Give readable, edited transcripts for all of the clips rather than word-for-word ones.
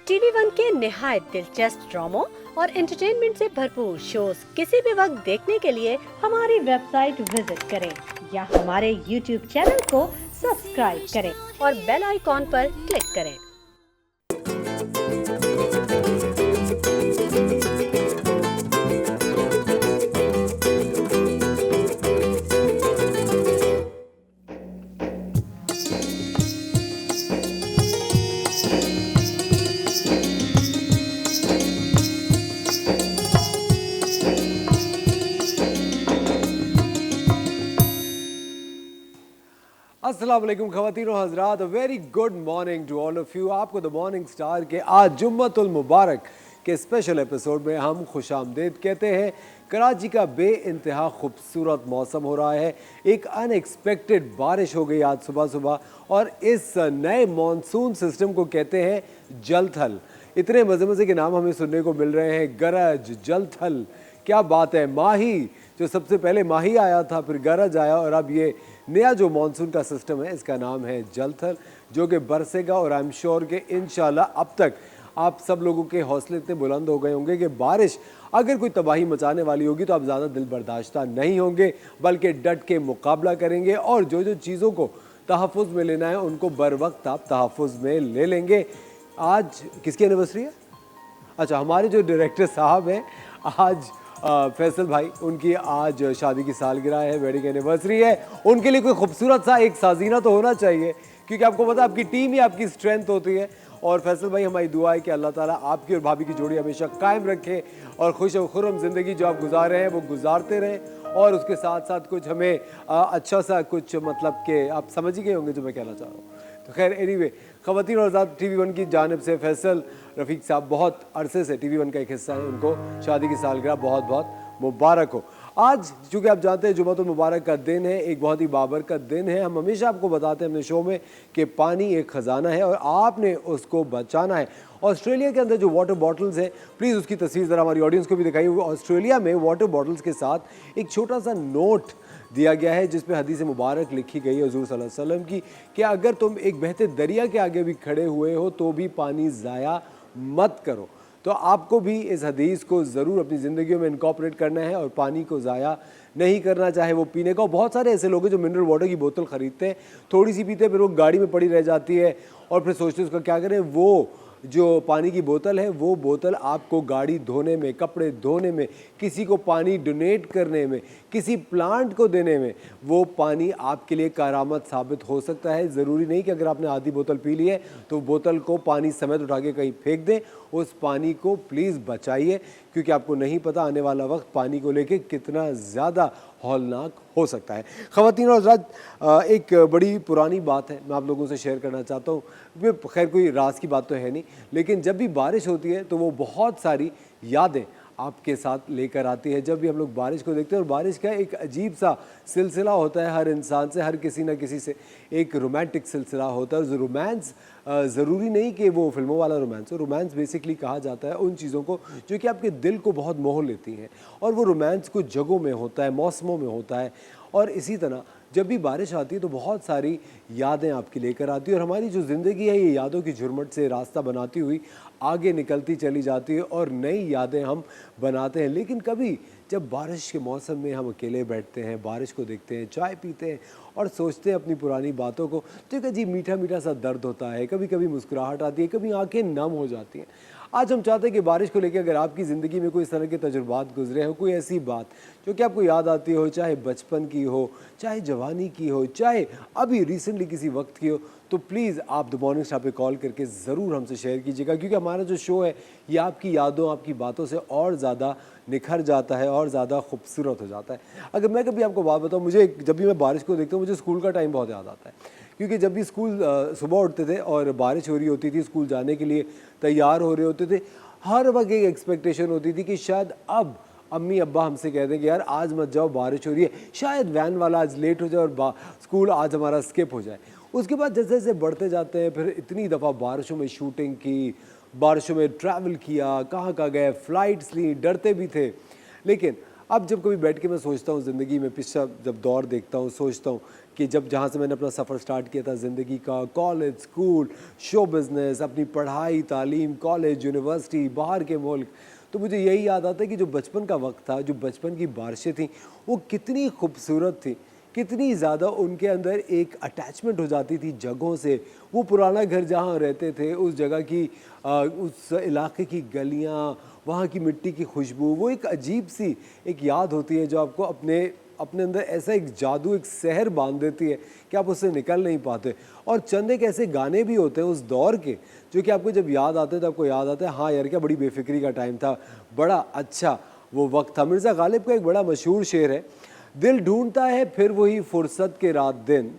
TV one के निहायत दिलचस्प ड्रामों और एंटरटेनमेंट से भरपूर शोज किसी भी वक्त देखने के लिए हमारी वेबसाइट विजिट करें या हमारे यूट्यूब चैनल को सब्सक्राइब करें और बेल आइकॉन पर क्लिक करें। अस्सलाम वालेकुम ख़वातीन और हज़रात, very good morning to all of you. आपको द मॉर्निंग स्टार के आज जुम्मतुल मुबारक के स्पेशल एपिसोड में हम खुशामदीद कहते हैं। कराची का बे इंतहा खूबसूरत मौसम हो रहा है। एक अनएक्सपेक्टेड बारिश हो गई आज सुबह सुबह और इस नए मानसून सिस्टम को कहते हैं जलथल। इतने मज़े मज़े के नाम हमें सुनने को मिल रहे हैं, गरज, जलथल, क्या बात है। माही, जो सबसे पहले माही आया था, फिर गरज आया और अब ये नया जो मानसून का सिस्टम है इसका नाम है जलथल, जो कि बरसेगा। और आई एम श्योर कि इंशाल्लाह अब तक आप सब लोगों के हौसले इतने बुलंद हो गए होंगे कि बारिश अगर कोई तबाही मचाने वाली होगी तो आप ज़्यादा दिल बर्दाश्ता नहीं होंगे, बल्कि डट के मुकाबला करेंगे और जो जो चीज़ों को तहफ़्फ़ुज़ में लेना है उनको बर वक्त आप तहफ़्फ़ुज़ में ले लेंगे। आज किसकी एनिवर्सरी है? अच्छा, हमारे जो डायरेक्टर साहब हैं आज फैसल भाई, उनकी आज शादी की सालगिरह है, वेडिंग एनिवर्सरी है। उनके लिए कोई खूबसूरत सा एक साजीना तो होना चाहिए, क्योंकि आपको पता है आपकी टीम ही आपकी स्ट्रेंथ होती है। और फैसल भाई, हमारी दुआ है कि अल्लाह ताला आपकी और भाभी की जोड़ी हमेशा कायम रखे और खुश और खुर्रम ज़िंदगी जो आप गुजार रहे हैं वो गुजारते रहें। और उसके साथ साथ कुछ हमें अच्छा सा कुछ, मतलब कि आप समझ ही गए होंगे जो मैं कहना चाह रहा हूँ। तो खैर, एनीवे, ख़वातीन और हज़रात, टीवी वन की जानिब से फैसल रफ़ीक साहब बहुत अरसे से टीवी वन का एक हिस्सा है, उनको शादी की सालगिरह बहुत बहुत मुबारक हो। आज चूँकि आप जानते हैं जुम्मतुल मुबारक का दिन है, एक बहुत ही बाबरकत दिन है। हम हमेशा आपको बताते हैं अपने शो में कि पानी एक ख़जाना है और आपने उसको बचाना है। ऑस्ट्रेलिया के अंदर जो वाटर बॉटल्स हैं, प्लीज़ उसकी तस्वीर ज़रा हमारी ऑडियंस को भी दिखाई हुई। ऑस्ट्रेलिया में वाटर बॉटल्स के साथ एक छोटा सा नोट दिया गया है जिस पे हदीस मुबारक लिखी गई है हुज़ूर सल्लल्लाहु अलैहि वसल्लम की, कि अगर तुम एक बहते दरिया के आगे भी खड़े हुए हो तो भी पानी ज़ाया मत करो। तो आपको भी इस हदीस को ज़रूर अपनी ज़िंदगी में इनकॉर्पोरेट करना है और पानी को ज़ाया नहीं करना, चाहे वो पीने का। बहुत सारे ऐसे लोग हैं जो मिनरल वाटर की बोतल ख़रीदते हैं, थोड़ी सी पीते हैं, फिर वो गाड़ी में पड़ी रह जाती है और फिर सोचते हैं उसका क्या करें। वो जो पानी की बोतल है, वो बोतल आपको गाड़ी धोने में, कपड़े धोने में, किसी को पानी डोनेट करने में, किसी प्लांट को देने में, वो पानी आपके लिए कारामद साबित हो सकता है। ज़रूरी नहीं कि अगर आपने आधी बोतल पी ली है तो बोतल को पानी समेत उठा के कहीं फेंक दें। उस पानी को प्लीज़ बचाइए, क्योंकि आपको नहीं पता आने वाला वक्त पानी को लेके कितना ज़्यादा हौलनाक हो सकता है। ख़वातीन और हज़रात, एक बड़ी पुरानी बात है, मैं आप लोगों से शेयर करना चाहता हूँ। खैर कोई राज की बात तो है नहीं, लेकिन जब भी बारिश होती है तो वो बहुत सारी यादें आपके साथ लेकर आती है। जब भी हम लोग बारिश को देखते हैं, और बारिश का एक अजीब सा सिलसिला होता है हर इंसान से, हर किसी न किसी से एक रोमांटिक सिलसिला होता है। रोमांस ज़रूरी नहीं कि वो फिल्मों वाला रोमांस हो। रोमांस बेसिकली कहा जाता है उन चीज़ों को जो कि आपके दिल को बहुत मोह लेती हैं, और वो रोमांस कुछ जगहों में होता है, मौसमों में होता है। और इसी तरह जब भी बारिश आती है तो बहुत सारी यादें आपकी लेकर आती है, और हमारी जो ज़िंदगी है ये यादों की झुरमुट से रास्ता बनाती हुई आगे निकलती चली जाती है और नई यादें हम बनाते हैं। लेकिन कभी जब बारिश के मौसम में हम अकेले बैठते हैं, बारिश को देखते हैं, चाय पीते हैं और सोचते हैं अपनी पुरानी बातों को, तो एक अजीब मीठा मीठा सा दर्द होता है। कभी कभी मुस्कुराहट आती है, कभी आंखें नम हो जाती हैं। आज हम चाहते हैं कि बारिश को लेकर अगर आपकी ज़िंदगी में कोई इस तरह के तजुर्बात गुजरे हो, कोई ऐसी बात जो कि आपको याद आती हो, चाहे बचपन की हो, चाहे जवानी की हो, चाहे अभी रिसेंटली किसी वक्त की हो, तो प्लीज़ आप द मॉर्निंग स्टार पे कॉल करके ज़रूर हमसे शेयर कीजिएगा, क्योंकि हमारा जो शो है ये आपकी यादों, आपकी बातों से और ज़्यादा निखर जाता है और ज़्यादा खूबसूरत हो जाता है। अगर मैं कभी आपको बात बताऊँ, मुझे जब भी मैं बारिश को देखता हूँ मुझे स्कूल का टाइम बहुत याद आता है, क्योंकि जब भी स्कूल सुबह उठते थे और बारिश हो रही होती थी, स्कूल जाने के लिए तैयार हो रहे होते थे, हर वक्त एक एक्सपेक्टेशन होती थी कि शायद अब अम्मी अब्बा हमसे कह दें कि यार आज मत जाओ, बारिश हो रही है, शायद वैन वाला आज लेट हो जाए और स्कूल आज हमारा स्किप हो जाए। उसके बाद जैसे जैसे बढ़ते जाते हैं, फिर इतनी दफ़ा बारिशों में शूटिंग की, बारिशों में ट्रैवल किया, कहाँ कहाँ गए, फ़्लाइट्स ली, डरते भी थे। लेकिन अब जब कभी बैठ के मैं सोचता हूँ ज़िंदगी में पिछला जब दौर देखता हूँ, सोचता हूँ कि जब जहाँ से मैंने अपना सफ़र स्टार्ट किया था ज़िंदगी का, कॉलेज, स्कूल, शो बिज़नेस, अपनी पढ़ाई, तालीम, कॉलेज, यूनिवर्सिटी, बाहर के मुल्क, तो मुझे यही याद आता है कि जो बचपन का वक्त था, जो बचपन की बारिशें थीं, वो कितनी खूबसूरत थी, कितनी ज़्यादा उनके अंदर एक अटैचमेंट हो जाती थी जगहों से। वो पुराना घर जहाँ रहते थे, उस जगह की उस इलाके की गलियाँ, वहाँ की मिट्टी की खुशबू, वो एक अजीब सी एक याद होती है जो आपको अपने अपने अंदर ऐसा एक जादू, एक सहर बांध देती है कि आप उससे निकल नहीं पाते। और चंद एक ऐसे गाने भी होते हैं उस दौर के जो कि आपको जब याद आते हैं तो आपको याद आता है, हाँ यार क्या बड़ी बेफिक्री का टाइम था, बड़ा अच्छा वो वक्त था। मिर्ज़ा गालिब का एक बड़ा मशहूर शेर है, दिल ढूंढता है फिर वही फुर्सत के रात दिन,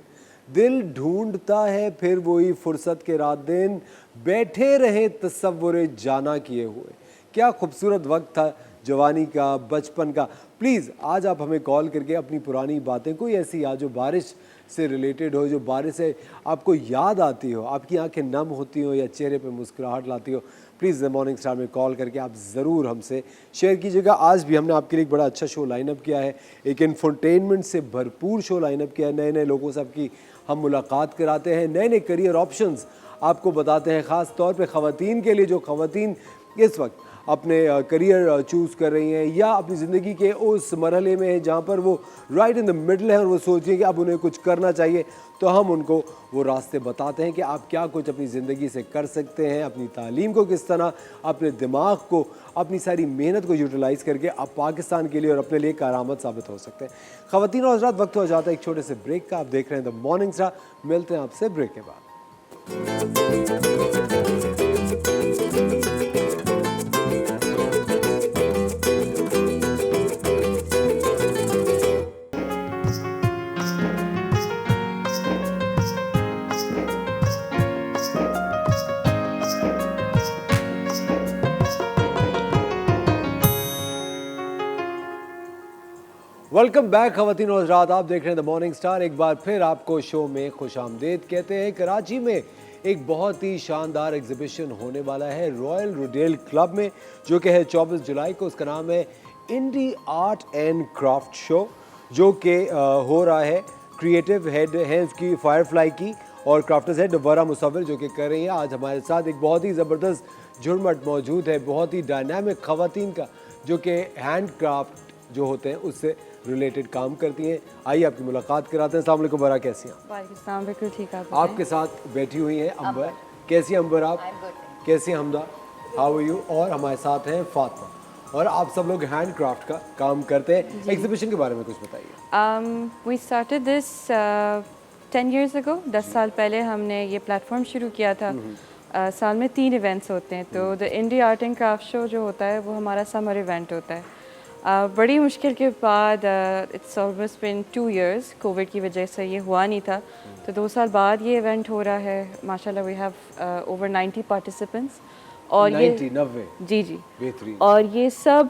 दिल ढूंढता है फिर वही फुर्सत के रात दिन, बैठे रहे तसव्वुर जाना किए हुए। क्या खूबसूरत वक्त था जवानी का, बचपन का। प्लीज़ आज आप हमें कॉल करके अपनी पुरानी बातें, कोई ऐसी याद जो बारिश से रिलेटेड हो, जो बारिश से आपको याद आती हो, आपकी आंखें नम होती हो या चेहरे पे मुस्कुराहट लाती हो, प्लीज़ द मॉर्निंग स्टार में कॉल करके आप ज़रूर हमसे शेयर कीजिएगा। आज भी हमने आपके लिए एक बड़ा अच्छा शो लाइनअप किया है, एक इन्फोटेनमेंट से भरपूर शो लाइनअप किया है। नए नए लोगों से आपकी हम मुलाकात कराते हैं, नए नए करियर ऑप्शंस आपको बताते हैं, ख़ास तौर पे ख़वातीन के लिए, जो ख़वातीन इस वक्त अपने करियर चूज़ कर रही हैं या अपनी ज़िंदगी के उस मरहले में है जहाँ पर वो राइट इन द मिडल है और वो सोच रही हैं कि अब उन्हें कुछ करना चाहिए, तो हम उनको वो रास्ते बताते हैं कि आप क्या कुछ अपनी ज़िंदगी से कर सकते हैं, अपनी तालीम को किस तरह, अपने दिमाग को, अपनी सारी मेहनत को यूटिलाइज़ करके आप पाकिस्तान के लिए और अपने लिए करामत साबित हो सकते हैं। ख़वातीन और हज़रात, वक्त हो जाता है एक छोटे से ब्रेक का। आप देख रहे हैं द मॉर्निंग स्टार। मिलते हैं आपसे ब्रेक के बाद। वेलकम बैक ख़वातीन और हज़रात, आप देख रहे हैं द मॉर्निंग स्टार। एक बार फिर आपको शो में खुशामदीद कहते हैं। कराची में एक बहुत ही शानदार एग्जीबिशन होने वाला है रॉयल रोडेल क्लब में, जो कि है 24 जुलाई को। उसका नाम है इंडी आर्ट एंड क्राफ्ट शो, जो कि हो रहा है। क्रिएटिव हेड है उसकी फायरफ्लाई की और क्राफ्टर्स हेड वरा मुसव्विर जो कि कर रही है। आज हमारे साथ एक बहुत ही ज़बरदस्त झुरमट मौजूद है, बहुत ही डायनामिक ख़वातीन का, जो कि हैंड क्राफ्ट जो होते हैं उससे रिलेटेड काम करती हैं। आइए आपकी मुलाकात कराते हैं। अस्सलाम वालेकुम बरा, कैसी हैं आप? वालेकुम, बिल्कुल ठीक। आपके साथ बैठी हुई हैं अंबर। कैसी हैं अंबर आप? कैसी हैं हमदा? How are you? और हमारे साथ हैं फातिमा। और आप सब लोग हैंड क्राफ्ट का काम करते हैं। एग्जीबिशन के बारे में कुछ बताइए। We started this 10 years ago। 10 साल पहले हमने ये प्लेटफॉर्म शुरू किया था। साल में 3 इवेंट्स होते हैं, तो the indie art and craft show जो होता है वो हमारा समर इवेंट होता है। बड़ी मुश्किल के बाद it's almost been 2 years, COVID की वजह से ये हुआ नहीं था, तो 2 साल बाद ये इवेंट हो रहा है। माशाल्लाह वी हैव ओवर 90 पार्टिसिपेंट्स। और 90 जी जी बेहतरीन। और ये सब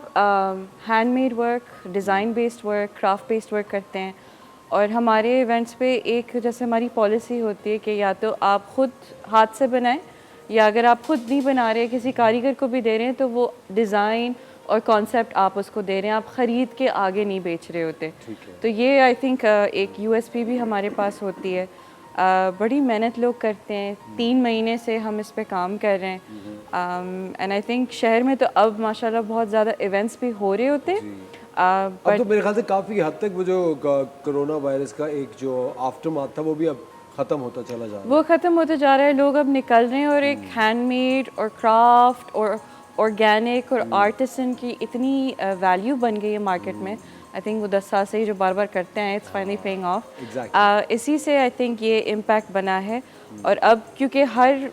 handmade work, design based work, craft based work करते हैं। और हमारे इवेंट्स पे एक जैसे हमारी पॉलिसी होती है कि या तो आप ख़ुद हाथ से बनाएं, या अगर आप खुद नहीं बना रहे, किसी कारीगर को भी दे रहे हैं, तो वो डिज़ाइन और कॉन्सेप्ट आप उसको दे रहे हैं, आप ख़रीद के आगे नहीं बेच रहे होते। तो ये आई थिंक एक यूएसपी भी हमारे पास होती है। बड़ी मेहनत लोग करते हैं, 3 महीने से हम इस पे काम कर रहे हैं। एंड आई थिंक शहर में तो अब माशाल्लाह बहुत ज़्यादा इवेंट्स भी हो रहे होते हैं। अब तो मेरे ख्याल से काफ़ी हद तक वो जो कोरोना वायरस का एक जो आफ्टरमाथ था वो भी अब ख़त्म होता चला जा रहा है। वो ख़त्म होता जा रहा है, लोग अब निकल रहे हैं और एक हैंडमेड और क्राफ्ट और ऑर्गेनिक और आर्टिसन की इतनी वैल्यू बन गई है मार्केट में। आई थिंक वो 10 साल से ही जो बार बार करते हैं, इट्स फाइनली पेइंग ऑफ। इसी से आई थिंक ये इम्पैक्ट बना है। और अब क्योंकि हर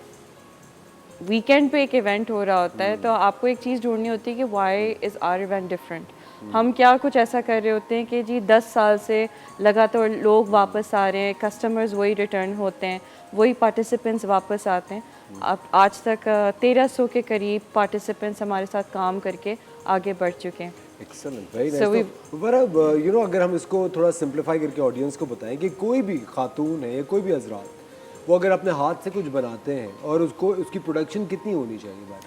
वीकेंड पे एक इवेंट हो रहा होता है, तो आपको एक चीज़ ढूंढनी होती है कि why is our event different. हम क्या कुछ ऐसा कर रहे होते हैं कि जी 10 साल से लगातार लोग वापस आ रहे हैं, कस्टमर्स वही रिटर्न होते हैं, वही पार्टिसिपेंट्स वापस आते हैं। अब आज तक 1300 के करीब पार्टिसिपेंट्स हमारे साथ काम करके आगे बढ़ चुके हैं। Excellent, very nice. तो बराबर यू नो, अगर हम इसको थोड़ा सिंप्लीफाई करके ऑडियंस को बताएं कि कोई भी खातून है या कोई भी हजरात, वो अगर अपने हाथ से कुछ बनाते हैं और उसको उसकी प्रोडक्शन कितनी होनी चाहिए बात?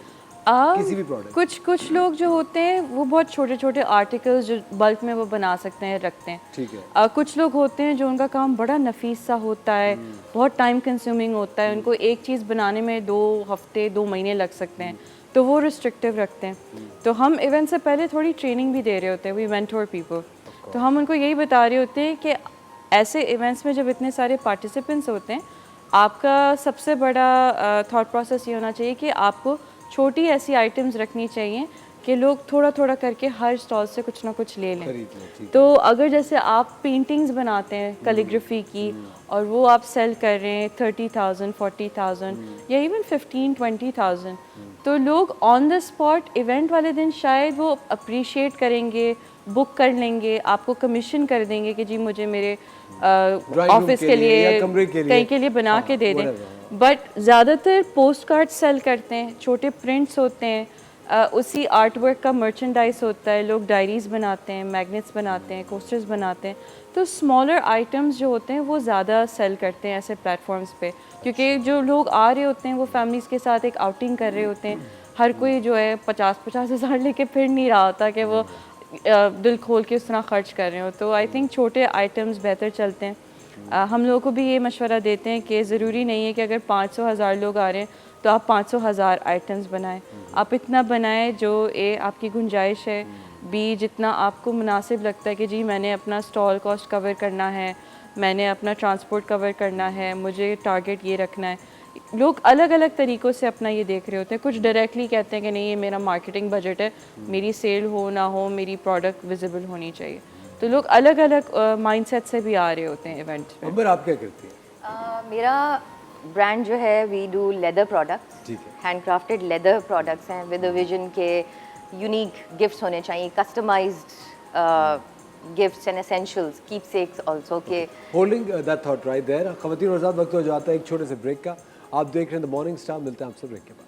किसी भी प्रोडक्ट? कुछ लोग जो होते हैं वो बहुत छोटे छोटे आर्टिकल्स जो बल्क में वो बना सकते हैं, रखते हैं। ठीक है। कुछ लोग होते हैं जो उनका काम बड़ा नफीस सा होता है, बहुत टाइम कंज्यूमिंग होता है, उनको एक चीज़ बनाने में 2 हफ्ते 2 महीने लग सकते हैं, तो वो रिस्ट्रिक्टिव रखते हैं। तो हम इवेंट से पहले थोड़ी ट्रेनिंग भी दे रहे होते हैं, वी मेंटोर पीपल। तो हम उनको यही बता रहे होते हैं कि ऐसे इवेंट्स में जब इतने सारे पार्टिसिपेंट्स होते हैं, आपका सबसे बड़ा थॉट प्रोसेस ये होना चाहिए कि आपको छोटी ऐसी आइटम्स रखनी चाहिए कि लोग थोड़ा थोड़ा करके हर स्टॉल से कुछ ना कुछ ले लें। खरीद लें, ठीक तो अगर जैसे आप पेंटिंग्स बनाते हैं कैलीग्राफी की और वो आप सेल कर रहे हैं 30,000 40,000 या इवन 15-20,000, तो लोग ऑन द स्पॉट इवेंट वाले दिन शायद वो अप्रिशिएट करेंगे, बुक कर लेंगे, आपको कमीशन कर देंगे कि जी मुझे मेरे ऑफिस के लिए या कमरे के लिए, कहीं के लिए बना हाँ, के दे दें। whatever, बट ज़्यादातर पोस्ट कार्ड सेल करते हैं, छोटे प्रिंट्स होते हैं, उसी आर्ट वर्क का मर्चेंडाइज होता है, लोग डायरीज़ बनाते हैं, मैग्नेट्स बनाते हैं, कोस्टर्स बनाते हैं। तो स्मॉलर आइटम्स जो होते हैं वो ज़्यादा सेल करते हैं ऐसे प्लेटफॉर्म्स पे, क्योंकि जो लोग आ रहे होते हैं वो फैमिलीज़ के साथ एक आउटिंग कर रहे होते हैं। हर कोई जो है 50-50 हज़ार लेके फिर नहीं रहा होता कि वो दिल खोल के उस तरह खर्च कर रहे हो। तो आई थिंक छोटे आइटम्स बेहतर चलते हैं। हम लोगों को भी ये मशवरा देते हैं कि ज़रूरी नहीं है कि अगर 500,000 लोग आ रहे हैं तो आप 500,000 आइटम्स बनाएं। आप इतना बनाएं जो आपकी गुंजाइश है, बी जितना आपको मुनासिब लगता है कि जी मैंने अपना स्टॉल कॉस्ट कवर करना है, मैंने अपना ट्रांसपोर्ट कवर करना है, मुझे टारगेट ये रखना है। लोग अलग अलग तरीक़ों से अपना ये देख रहे होते हैं। कुछ डायरेक्टली कहते हैं कि नहीं ये मेरा मार्केटिंग बजट है, मेरी सेल हो ना हो मेरी प्रोडक्ट विजिबल होनी चाहिए। तो लोग अलग अलग माइंडसेट से भी आ रहे होते हैं इवेंट्स में। अंबर, आप क्या करती हैं? मेरा ब्रांड जो है वी डू लेदर प्रोडक्ट्स, ठीक है। हैंड क्राफ्टेड लेदर प्रोडक्ट्स हैं विद विजन के यूनिक गिफ्ट्स होने चाहिए, customised gifts and essentials, keepsakes also के। Holding that thought right there. ख़वातीन और हज़रात, वक्त हो जाता है एक छोटे से ब्रेक का। आप देख रहे हैं द मॉर्निंग स्टार। मिलते हैं आपसे ब्रेक के बाद।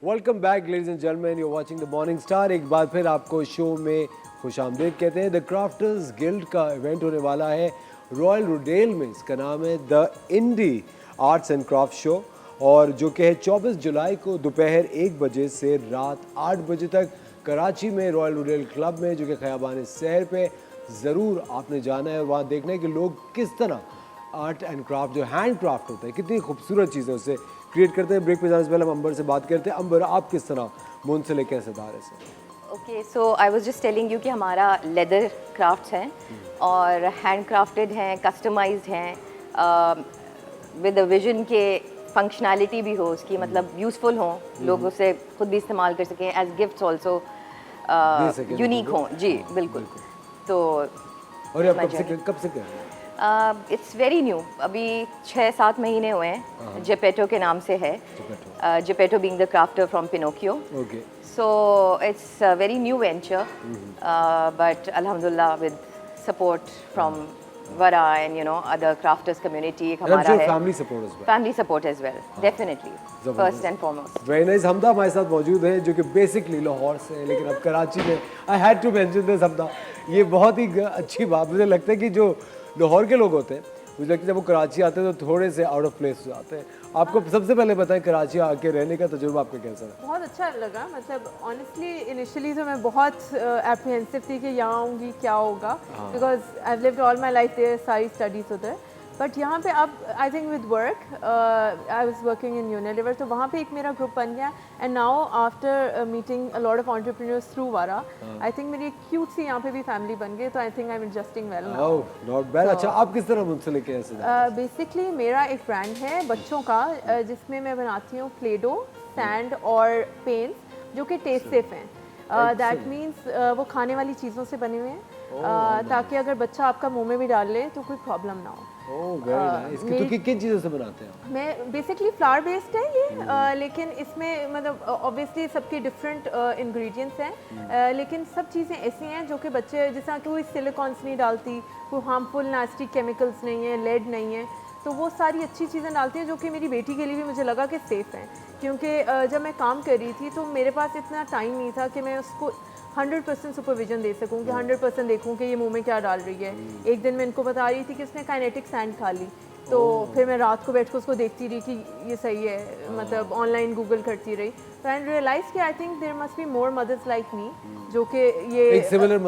Welcome back ladies and gentleman, you watching the morning star. एक बार फिर आपको शो में खुशामदीद कहते हैं। द क्राफ्टर्स गिल्ड का इवेंट होने वाला है रॉयल रोडेल में। इसका नाम है the indie arts and craft show, और जो कि है 24 जुलाई को दोपहर 1 बजे से रात 8 बजे तक कराची में रॉयल रोडेल क्लब में, जो कि खयाबान शहर पे। ज़रूर आपने जाना है और वहाँ देखना है कि लोग किस तरह आर्ट एंड क्राफ्ट, जो हैंड क्राफ्ट होता है, कितनी खूबसूरत चीज़ें उससे क्रिएट करते हैं। ब्रेक पे जाने से पहले हम अंबर से बात करते हैं। अंबर, आप किस तरह मुंसलिक है सितारे से? Okay, so I was just telling you कि हमारा लेदर क्राफ्ट्स हैं और हैंड क्राफ्टेड हैं, कस्टमाइज्ड हैं, विद विजन के फंक्शनैलिटी भी हो उसकी, मतलब यूज़फुल हों, लोग उसे खुद भी इस्तेमाल कर सकें, एज गिफ्ट्स ऑल्सो यूनिक हों। जी बिल्कुल। तो और आप कब से कर रहे हैं? इट्स वेरी न्यू, अभी 6-7 महीने हुए हैं। जेपेटो के नाम से है, Geppetto being the crafter from Pinocchio. Okay, So it's a very new venture, but alhamdulillah with support from Vara and other crafters community एक हमारा है। Family support is well. Family support as well, definitely, first and foremost. Very nice. Hamda हमारे साथ मौजूद है जो कि basically Lahore से है, लेकिन अब कराची में I had to mention this. Hamda, ये बहुत ही अच्छी बात, मुझे लगता है कि जो लाहौर के लोग होते हैं, मुझे लगता है जब वो कराची आते हैं तो थोड़े से आउट ऑफ प्लेस हो जाते हैं। आपको सबसे पहले बताएं कराची आके रहने का तजुर्बा आपका कैसा रहा? बहुत अच्छा लगा, मतलब ऑनेस्टली इनिशियली तो मैं बहुत एप्रीहेंसिव थी कि यहाँ आऊँगी क्या होगा, because I lived all my life there, सारी स्टडीज़ उधर। बट यहाँ पे अब I think with work I was working in Unilever, तो वहाँ पे एक मेरा ग्रुप बन गया। And now after meeting a lot of entrepreneurs through Wara, I think मेरी एक क्यूट सी यहाँ पे भी फैमिली बन गई, तो I think I am adjusting well now. Oh, not bad. अच्छा, आप किस तरह मुंसलिक हैं इससे? बेसिकली मेरा एक ब्रांड है बच्चों का, जिसमें मैं बनाती हूँ प्लेडो, सैंड और पेंट्स जो कि टेस्ट सेफ हैं। दैट मीन्स वो खाने वाली चीज़ों से बने हुए हैं, ताकि अगर बच्चा आपका मुंह में भी डाल ले तो कोई प्रॉब्लम ना हो। ओह, वेरी नाइस। तो किन चीज़ों से बनाते हैं? मैं बेसिकली फ्लावर बेस्ड है ये, लेकिन इसमें मतलब ऑब्वियसली सबके डिफरेंट इंग्रेडिएंट्स हैं, लेकिन सब चीज़ें ऐसी हैं जो कि बच्चे, जैसा कोई सिलिकॉन्स नहीं डालती, कोई हार्मफुल नास्टिक केमिकल्स नहीं है, लेड नहीं है, तो वो सारी अच्छी चीज़ें डालती हैं जो कि मेरी बेटी के लिए भी मुझे लगा कि सेफ़ हैं। क्योंकि जब मैं काम कर रही थी तो मेरे पास इतना टाइम नहीं था कि मैं उसको 100% सुपरविजन दे सकूं, कि 100% देखूं कि ये मुंह में क्या डाल रही है। एक दिन मैं इनको बता रही थी कि उसने काइनेटिक सैंड खा ली, तो फिर मैं रात को बैठ कर उसको देखती रही कि ये सही है, मतलब ऑनलाइन गूगल करती रही। तो आई रियलाइज कि I think there must be more mothers like me जो कि ये एक सिमिलर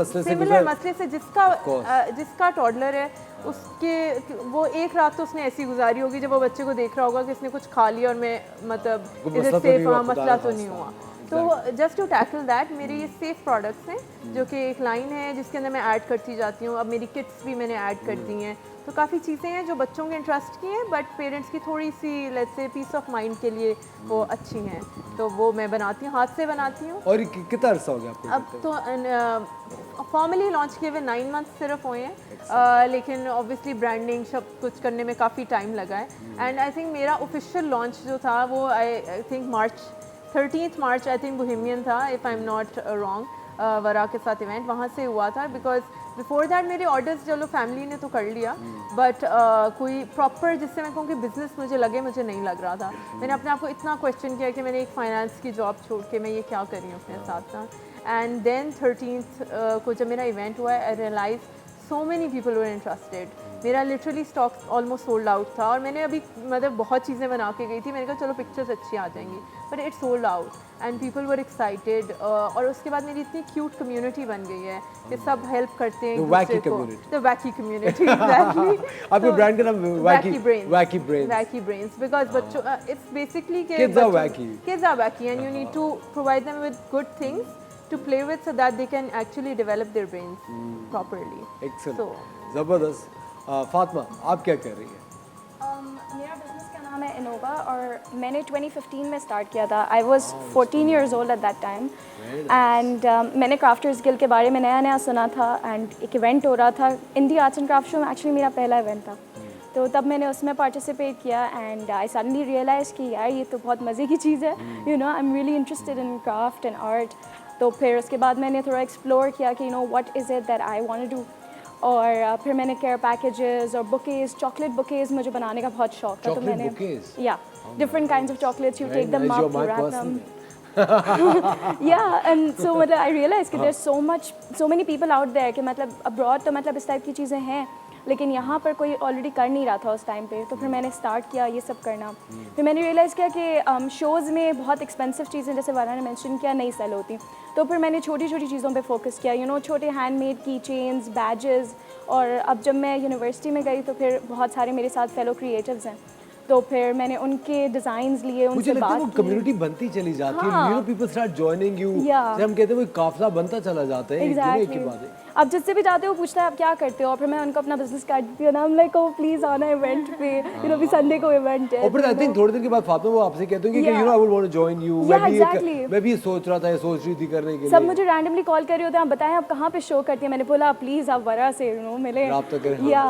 मसले से जिसका टॉडलर है, उसके वो एक रात तो उसने ऐसी गुजारी होगी जब वो बच्चे को देख रहा होगा कि इसने कुछ खा लिया और मैं मतलब इधर सेफ, हाँ मसला तो नहीं हुआ। तो जस्ट टू टैकल दैट मेरे ये सेफ प्रोडक्ट्स हैं जो कि एक लाइन है जिसके अंदर मैं ऐड करती जाती हूँ। अब मेरी किट्स भी मैंने ऐड कर दी हैं, तो काफ़ी चीज़ें हैं जो बच्चों के इंटरेस्ट की हैं, बट पेरेंट्स की थोड़ी सी लेट्स से पीस ऑफ माइंड के लिए वो अच्छी हैं, तो वो मैं बनाती हूँ, हाथ से बनाती हूँ। और कितना अर्सा हो गया आपको? अब तो फॉर्मली लॉन्च किए हुए 9 मंथ सिर्फ हुए हैं, लेकिन ऑब्वियसली ब्रांडिंग सब कुछ करने में काफ़ी टाइम लगा है। एंड आई थिंक मेरा ऑफिशियल लॉन्च जो था वो I think 13 March I think Bohemian था, if I am not wrong, वरा के साथ इवेंट वहाँ से हुआ था। बिकॉज बिफोर दैट मेरे ऑर्डर्स चलो फैमिली ने तो कर लिया, बट कोई प्रॉपर जिससे मैं कहूँ कि बिज़नेस मुझे लगे, मुझे नहीं लग रहा था। मैंने अपने आप को इतना क्वेश्चन किया कि मैंने एक फाइनेंस की जॉब छोड़ के मैं ये क्या कर रही हूँ अपने साथ साथ। एंड देन 13th को जब मेरा इवेंट हुआ, I realise so many people were interested. मेरा literally stock almost sold out था, और मैंने अभी मतलब बहुत चीज़ें बना के गई थी, मैंने कहा चलो पिक्चर्स अच्छी आ जाएंगी, but it sold out and people were excited. और उसके बाद मेरी इतनी क्यूट कम्युनिटी बन गई है कि सब हेल्प करते हैं द वैकी कम्युनिटी। एग्जैक्टली आपके ब्रांड का नाम वैकी ब्रेन्स, बिकॉज बच्चों it's basically kids are wacky and you need to provide them with good things to play with so that they can actually develop their brains properly. Excellent. So जबरदस्त। फातिमा, आप क्या कर रही हैं? मेरा business का नाम है इनोवा, और मैंने 2015 में स्टार्ट किया था। I was 14 years old at that time, and मैंने क्राफ्टर्स गिल्ड के बारे में नया नया सुना था, एंड एक इवेंट हो रहा था इंडी आर्ट्स एंड क्राफ्ट शो में, एक्चुअली मेरा पहला इवेंट था, तो तब मैंने उसमें पार्टिसिपेट किया। एंड आई सडनली रियलाइज़ कि यार ये तो बहुत मज़े की चीज़ है, you know I am really interested in craft and art. तो फिर उसके बाद मैंने थोड़ा एक्सप्लोर किया कि you know what is it that I want to do, और फिर मैंने केयर पैकेजेस और बुकेज़, चॉकलेट बुकेज़ मुझे बनाने का बहुत शौक था, तो मैंने या different kinds of chocolates, you take them out, you wrap them, yeah, and so मतलब I realized कि there's so many people out there कि मतलब abroad तो मतलब इस टाइप की चीज़ें हैं, लेकिन यहाँ पर कोई ऑलरेडी कर नहीं रहा था उस टाइम पे। तो फिर मैंने स्टार्ट किया ये सब करना। फिर मैंने रियलाइज़ किया कि शोज़ में बहुत एक्सपेंसिव चीज़ें, जैसे वारा ने मेंशन किया, नहीं सेल होती, तो फिर मैंने छोटी छोटी चीज़ों पे फोकस किया, यू नो छोटे हैंडमेड की चेन्स, बैजेस। और अब जब मैं यूनिवर्सिटी में गई तो फिर बहुत सारे मेरे साथ फेलो क्रिएटिव्स हैं, तो फिर मैंने उनके डिज़ाइंस लिए, उनसे बात की, कम्युनिटी बनती चली जाती है, you know people start joining you, हम कहते हैं वो काफिला बनता चला जाता है, एग्जैक्टली। आप जिससे भी जाते हो पूछता है आप क्या करते हो, और फिर मैं उनको अपना बिजनेस कार्ड देती हूँ ना, I'm like, oh प्लीज़ आना इवेंट पे, यू नो अभी संडे को इवेंट है। और फिर आई थिंक थोड़े दिन के बाद फातिमा वो आपसे कहते हैं कि you know I would want to join you, मैं भी सोच रहा था, सोच रही थी करने के लिए। सब मुझे रैंडमली कॉल कर रहे होते हैं, आप बताएं आप कहाँ पे शो करती हैं, मैंने बोला प्लीज़ आप वरा से यू नो मिले, राब्ता करें। या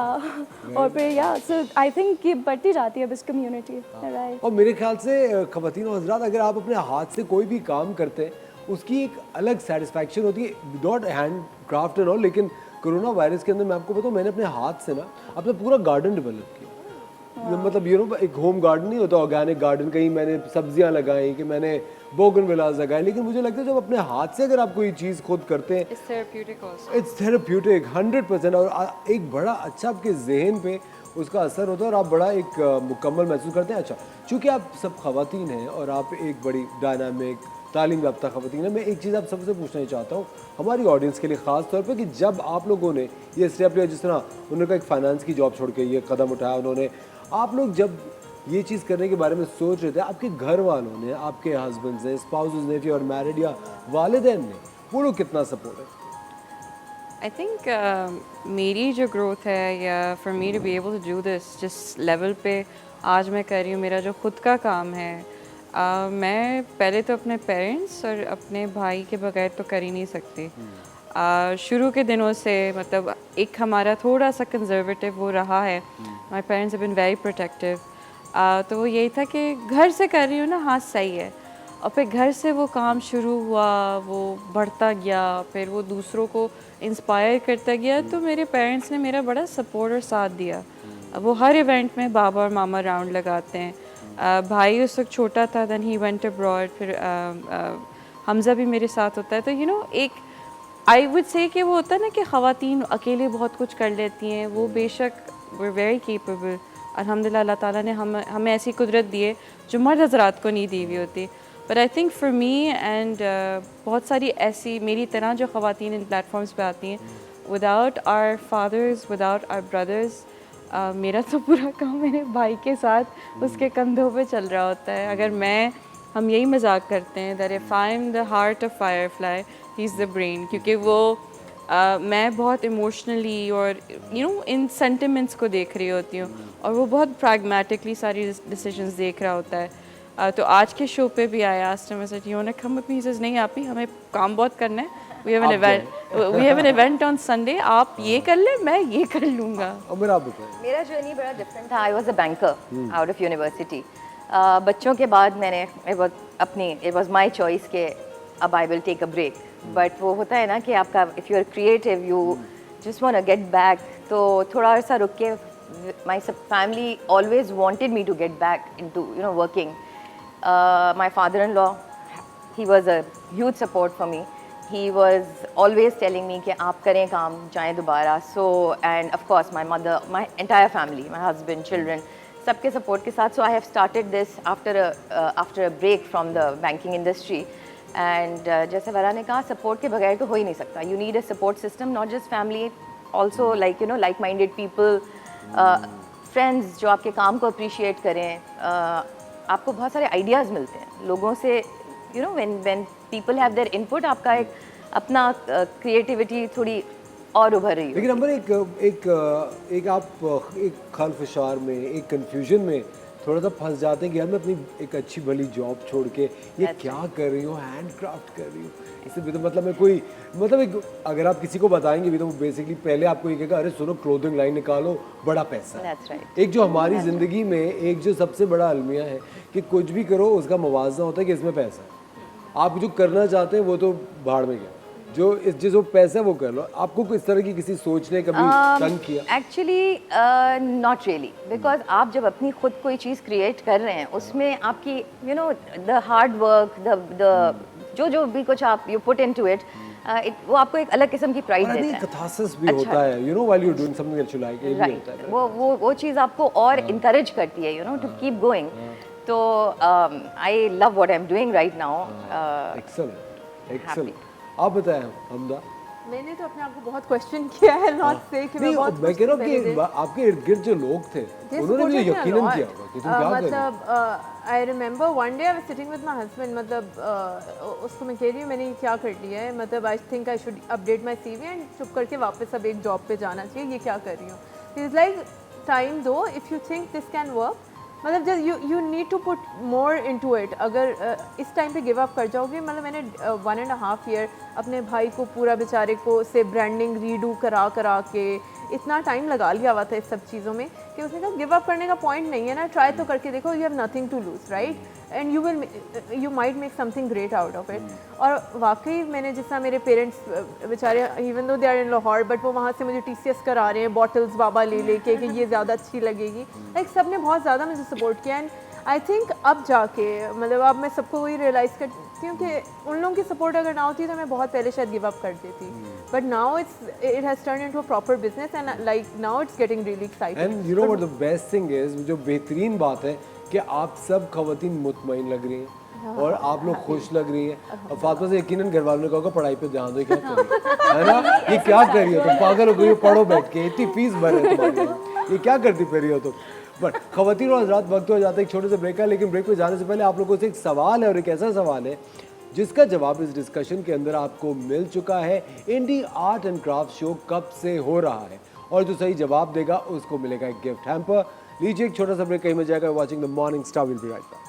और फिर या सो आई थिंक ये बढ़ती जाती है अब इस कम्युनिटी, राइट। और मेरे ख्याल से ख़वातीन और हज़रात, अगर आप अपने हाथ से कोई भी काम करते हैं उसकी एक अलग सेटिस्फैक्शन होती है, not hand craft and all, लेकिन कोरोना वायरस के अंदर मैं आपको बताऊँ, मैंने अपने हाथ से ना अपना पूरा गार्डन डेवलप किया। मतलब यू नो एक होम गार्डन नहीं होता, ऑर्गेनिक गार्डन, कहीं मैंने सब्जियां लगाई कि मैंने बोगनविलास लगाए, लेकिन मुझे लगता है जब अपने हाथ से अगर आप कोई चीज़ खुद करते हैं इट्स थेरेप्यूटिक 100%, और एक बड़ा अच्छा आपके जहन पे उसका असर होता है और आप बड़ा एक मुकम्मल महसूस करते हैं। अच्छा, चूँकि आप सब ख़वातीन हैं और आप एक बड़ी डायनामिक तालीम याफ्ता ख़वातीन है, मैं एक चीज़ आप सबसे पूछना चाहता हूँ हमारी ऑडियंस के लिए ख़ास तौर पे, कि जब आप लोगों ने ये स्टेप लिया, जिस तरह उन्होंने कहा एक फ़ाइनेंस की जॉब छोड़ के ये कदम उठाया उन्होंने, आप लोग जब ये चीज़ करने के बारे में सोच रहे थे, आपके घर वालों ने, आपके हस्बैंड्स ने, स्पाउसेस ने, फिर और मैरिड या वालिदैन ने, वो लोग कितना सपोर्ट है? आई थिंक मेरी जो ग्रोथ है, या for me to be able to do this जिस लेवल पे आज मैं कर रही हूँ, मेरा जो खुद का काम है, मैं पहले तो अपने पेरेंट्स और अपने भाई के बगैर तो कर ही नहीं सकती। शुरू के दिनों से मतलब एक हमारा थोड़ा सा कंजर्वेटिव वो रहा है, my parents have been very protective, तो वो यही था कि घर से कर रही हूँ ना, हाँ सही है, और फिर घर से वो काम शुरू हुआ, वो बढ़ता गया, फिर वो दूसरों को इंस्पायर करता गया, तो मेरे पेरेंट्स ने मेरा बड़ा सपोर्ट और साथ दिया। वो हर इवेंट में बाबा और मामा राउंड लगाते हैं। भाई उस वक्त छोटा था, देन ही वेंट अब्रॉड, फिर हमज़ा भी मेरे साथ होता है, तो यू नो एक आई वुड से कि वो होता है ना कि ख़वातीन अकेले बहुत कुछ कर लेती हैं, वो बेशक वी वेरी केपेबल, अल्हम्दुलिल्लाह अल्लाह ताला ने हमें ऐसी कुदरत दी है जो मर्द हज़रात को नहीं दी हुई होती। But I think for me and बहुत सारी ऐसी मेरी तरह जो ख़वातीन इन प्लेटफॉर्म्स पे आती हैं, without our fathers, without our brothers, मेरा तो पूरा काम मेरे भाई के साथ उसके कंधों पे चल रहा होता है। अगर हम यही मजाक करते हैं that if I am the heart of Firefly, he is the brain, क्योंकि वो मैं बहुत इमोशनली और यू नो इन सेंटिमेंट्स को देख रही होती हूँ, और वो बहुत प्रैग्मेटिकली सारी डिसीजंस देख रहा होता है। तो आज के शो पे भी आया, नहीं आप ही, हमें काम बहुत करना है, we have an event on Sunday, आप ये कर ले, मैं ये कर लूँगा। मेरा जर्नी बड़ा डिफरेंट था। I was a banker out of university. बच्चों के बाद मैंने इट वॉज माई चॉइस के अब I will take a break, but वो होता है ना कि आपका if you are creative you just want to get back, तो थोड़ा अर्सा रुक के my family always wanted me to get back into you know working. My father in law, he was a huge support for me, he was always telling me कि आप करें काम, जाएं दोबारा। So and of course my mother, my entire family, my husband, children, सबके support के साथ, so I have started this after a break from the banking industry, and जैसे वरा ने कहा support के बगैर तो हो ही नहीं सकता। You need a support system, not just family, also like you know like-minded people, friends जो आपके काम को appreciate करें। आपको बहुत सारे ideas मिलते हैं लोगों से, you know when people have their input, आपका एक अपना क्रिएटिविटी थोड़ी और उभर रही है। लेकिन नंबर एक आप एक खलफशार में, एक कंफ्यूजन में थोड़ा सा फंस जाते हैं कि यार मैं अपनी एक अच्छी भली जॉब छोड़ के ये क्या कर रही हूँ, हैंड क्राफ्ट कर रही हूँ, इससे भी तो मतलब मैं कोई मतलब एक अगर आप किसी को बताएंगे भी तो बेसिकली पहले आपको ये कहेगा अरे सुनो क्लोथिंग लाइन निकालो, बड़ा पैसा है। right. एक जो हमारी ज़िंदगी में एक जो सबसे बड़ा अलमिया है कि कुछ भी करो उसका मुवाजना होता है कि इसमें पैसा है। आप जो करना चाहते हैं वो तो भाड़ में गया, जो पैसा वो कर लो। आपको इस तरह की किसी सोच ने कभी तंग किया? एक्चुअली नॉट रियली, बिकॉज आप जब अपनी खुद कोई चीज़ क्रिएट कर रहे हैं उसमें आपकी you know the hard work, the जो भी कुछ आप यू पुट इनटू इट, वो आपको एक अलग किस्म की प्राइड देता है। कैथारसिस भी होता है, you no while you doing something that you like, ये भी होता है। वो चीज़ आपको और इनकरेज करती है, you know to keep going. तो I love what I am doing right now. Excellent. आप बताएं हमदा। मैंने तो अपने आप को बहुत क्वेश्चन किया है लॉट से कि नहीं, बहुत मैं कह रहा हूँ पहले कि दिन- आपके इर्द गिर्द जो लोग थे They उन्होंने भी supported me a यकीनन lot. किया होगा कि तुम क्या कर रही हो। मतलब I remember one day I was sitting with my husband, मतलब उसको मैं कह रही हूँ मैंने ये क्या कर लिया है, मतलब I think I should update my CV and चुप करके वापस अब एक जॉब पे जाना चाहिए, ये क्या कर रही हूँ। ही इज़ लाइक टाइम दो, if you think this can work, मतलब just you need to put more into it. अगर इस टाइम पे गिव अप कर जाओगे, मतलब मैंने 1.5 ईयर अपने भाई को पूरा बेचारे को से ब्रांडिंग रीडू करा करा के इतना टाइम लगा लिया हुआ था इस सब चीज़ों में कि उसने कहा गिव अप करने का पॉइंट नहीं है ना, ट्राई तो करके देखो, you have nothing to lose right, and you might make something great out of it. और वाकई मैंने जितना मेरे पेरेंट्स बेचारे even though they are in Lahore but वो वहाँ से मुझे TCS करा रहे हैं बॉटल्स बाबा ले लेके कि ये ज़्यादा अच्छी लगेगी, लाइक सब ने बहुत ज़्यादा मुझे सपोर्ट किया। एंड आई थिंक अब जाके मतलब अब मैं सबको वही रियलाइज़ करती हूँ कि उन लोगों की सपोर्ट अगर ना होती तो मैं बहुत पहले शायद गिव अप कर देती, but now it has turn into a proper business and like now it's getting really exciting. And you know what the best thing is, जो बेहतरीन बात है कि आप सब खवातीन मुतमईन लग रही हैं और आप लोग खुश लग रही हैं। और फातिमा से यकीनन घर वालों ने कहा पढ़ाई पे ध्यान दो, क्या कर रही हो, है ना, ये क्या कर रही हो तुम, पागल हो गई हो, पढ़ो बैठ के, इतनी फीस भर है तुम्हारी, ये क्या करती फिर रही हो तुम। बट खवातीन और हज़रात, वक्त हो जाता है एक छोटे से ब्रेक का, लेकिन ब्रेक पे जाने से पहले आप लोगों से एक सवाल है और एक ऐसा सवाल है जिसका जवाब इस डिस्कशन के अंदर आपको मिल चुका है। इंडी आर्ट एंड क्राफ्ट शो कब से हो रहा है, और जो सही जवाब देगा उसको मिलेगा एक गिफ्ट हैम्पर। लीजिए एक छोटा सा ब्रेक, कहीं में जाएगा। Watching the morning star, will be right back.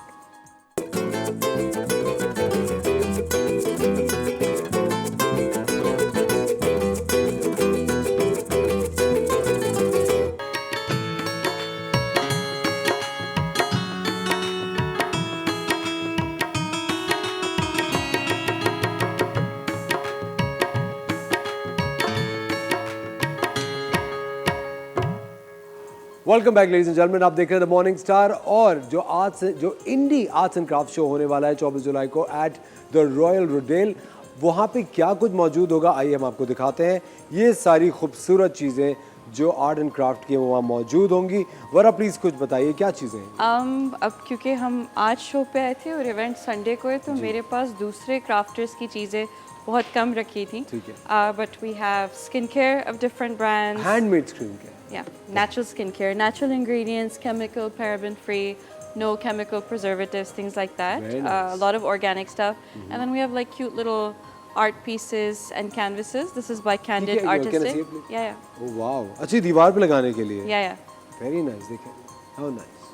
Welcome back ladies and gentleman, आप देख रहे हैं द मॉर्निंग स्टार। और जो इंडी आर्ट्स एंड क्राफ्ट शो होने वाला है 24 जुलाई को एट द रॉयल रोडेल, वहाँ पे क्या कुछ मौजूद होगा आइए हम आपको दिखाते हैं। ये सारी खूबसूरत चीज़ें जो आर्ट एंड क्राफ्ट की वहाँ मौजूद होंगी। वरा प्लीज़ कुछ बताइए क्या चीज़ें हैं। अब क्योंकि हम आज शो पे आए थे और इवेंट संडे को है तो मेरे पास दूसरे क्राफ्टर्स की चीज़ें बहुत कम रखी थी। ठीक है। But we have skin care of different brands, handmade screen के yeah, natural skincare, natural ingredients, chemical, paraben free, no chemical preservatives, things like that. Very nice. A lot of organic stuff. And then we have like cute little art pieces and canvases. This is by Candid Can I Artistic. see it, please? Yeah, yeah. Oh wow, अच्छी दीवार पे लगाने के लिए। Yeah, yeah. Very nice, देखिए how nice.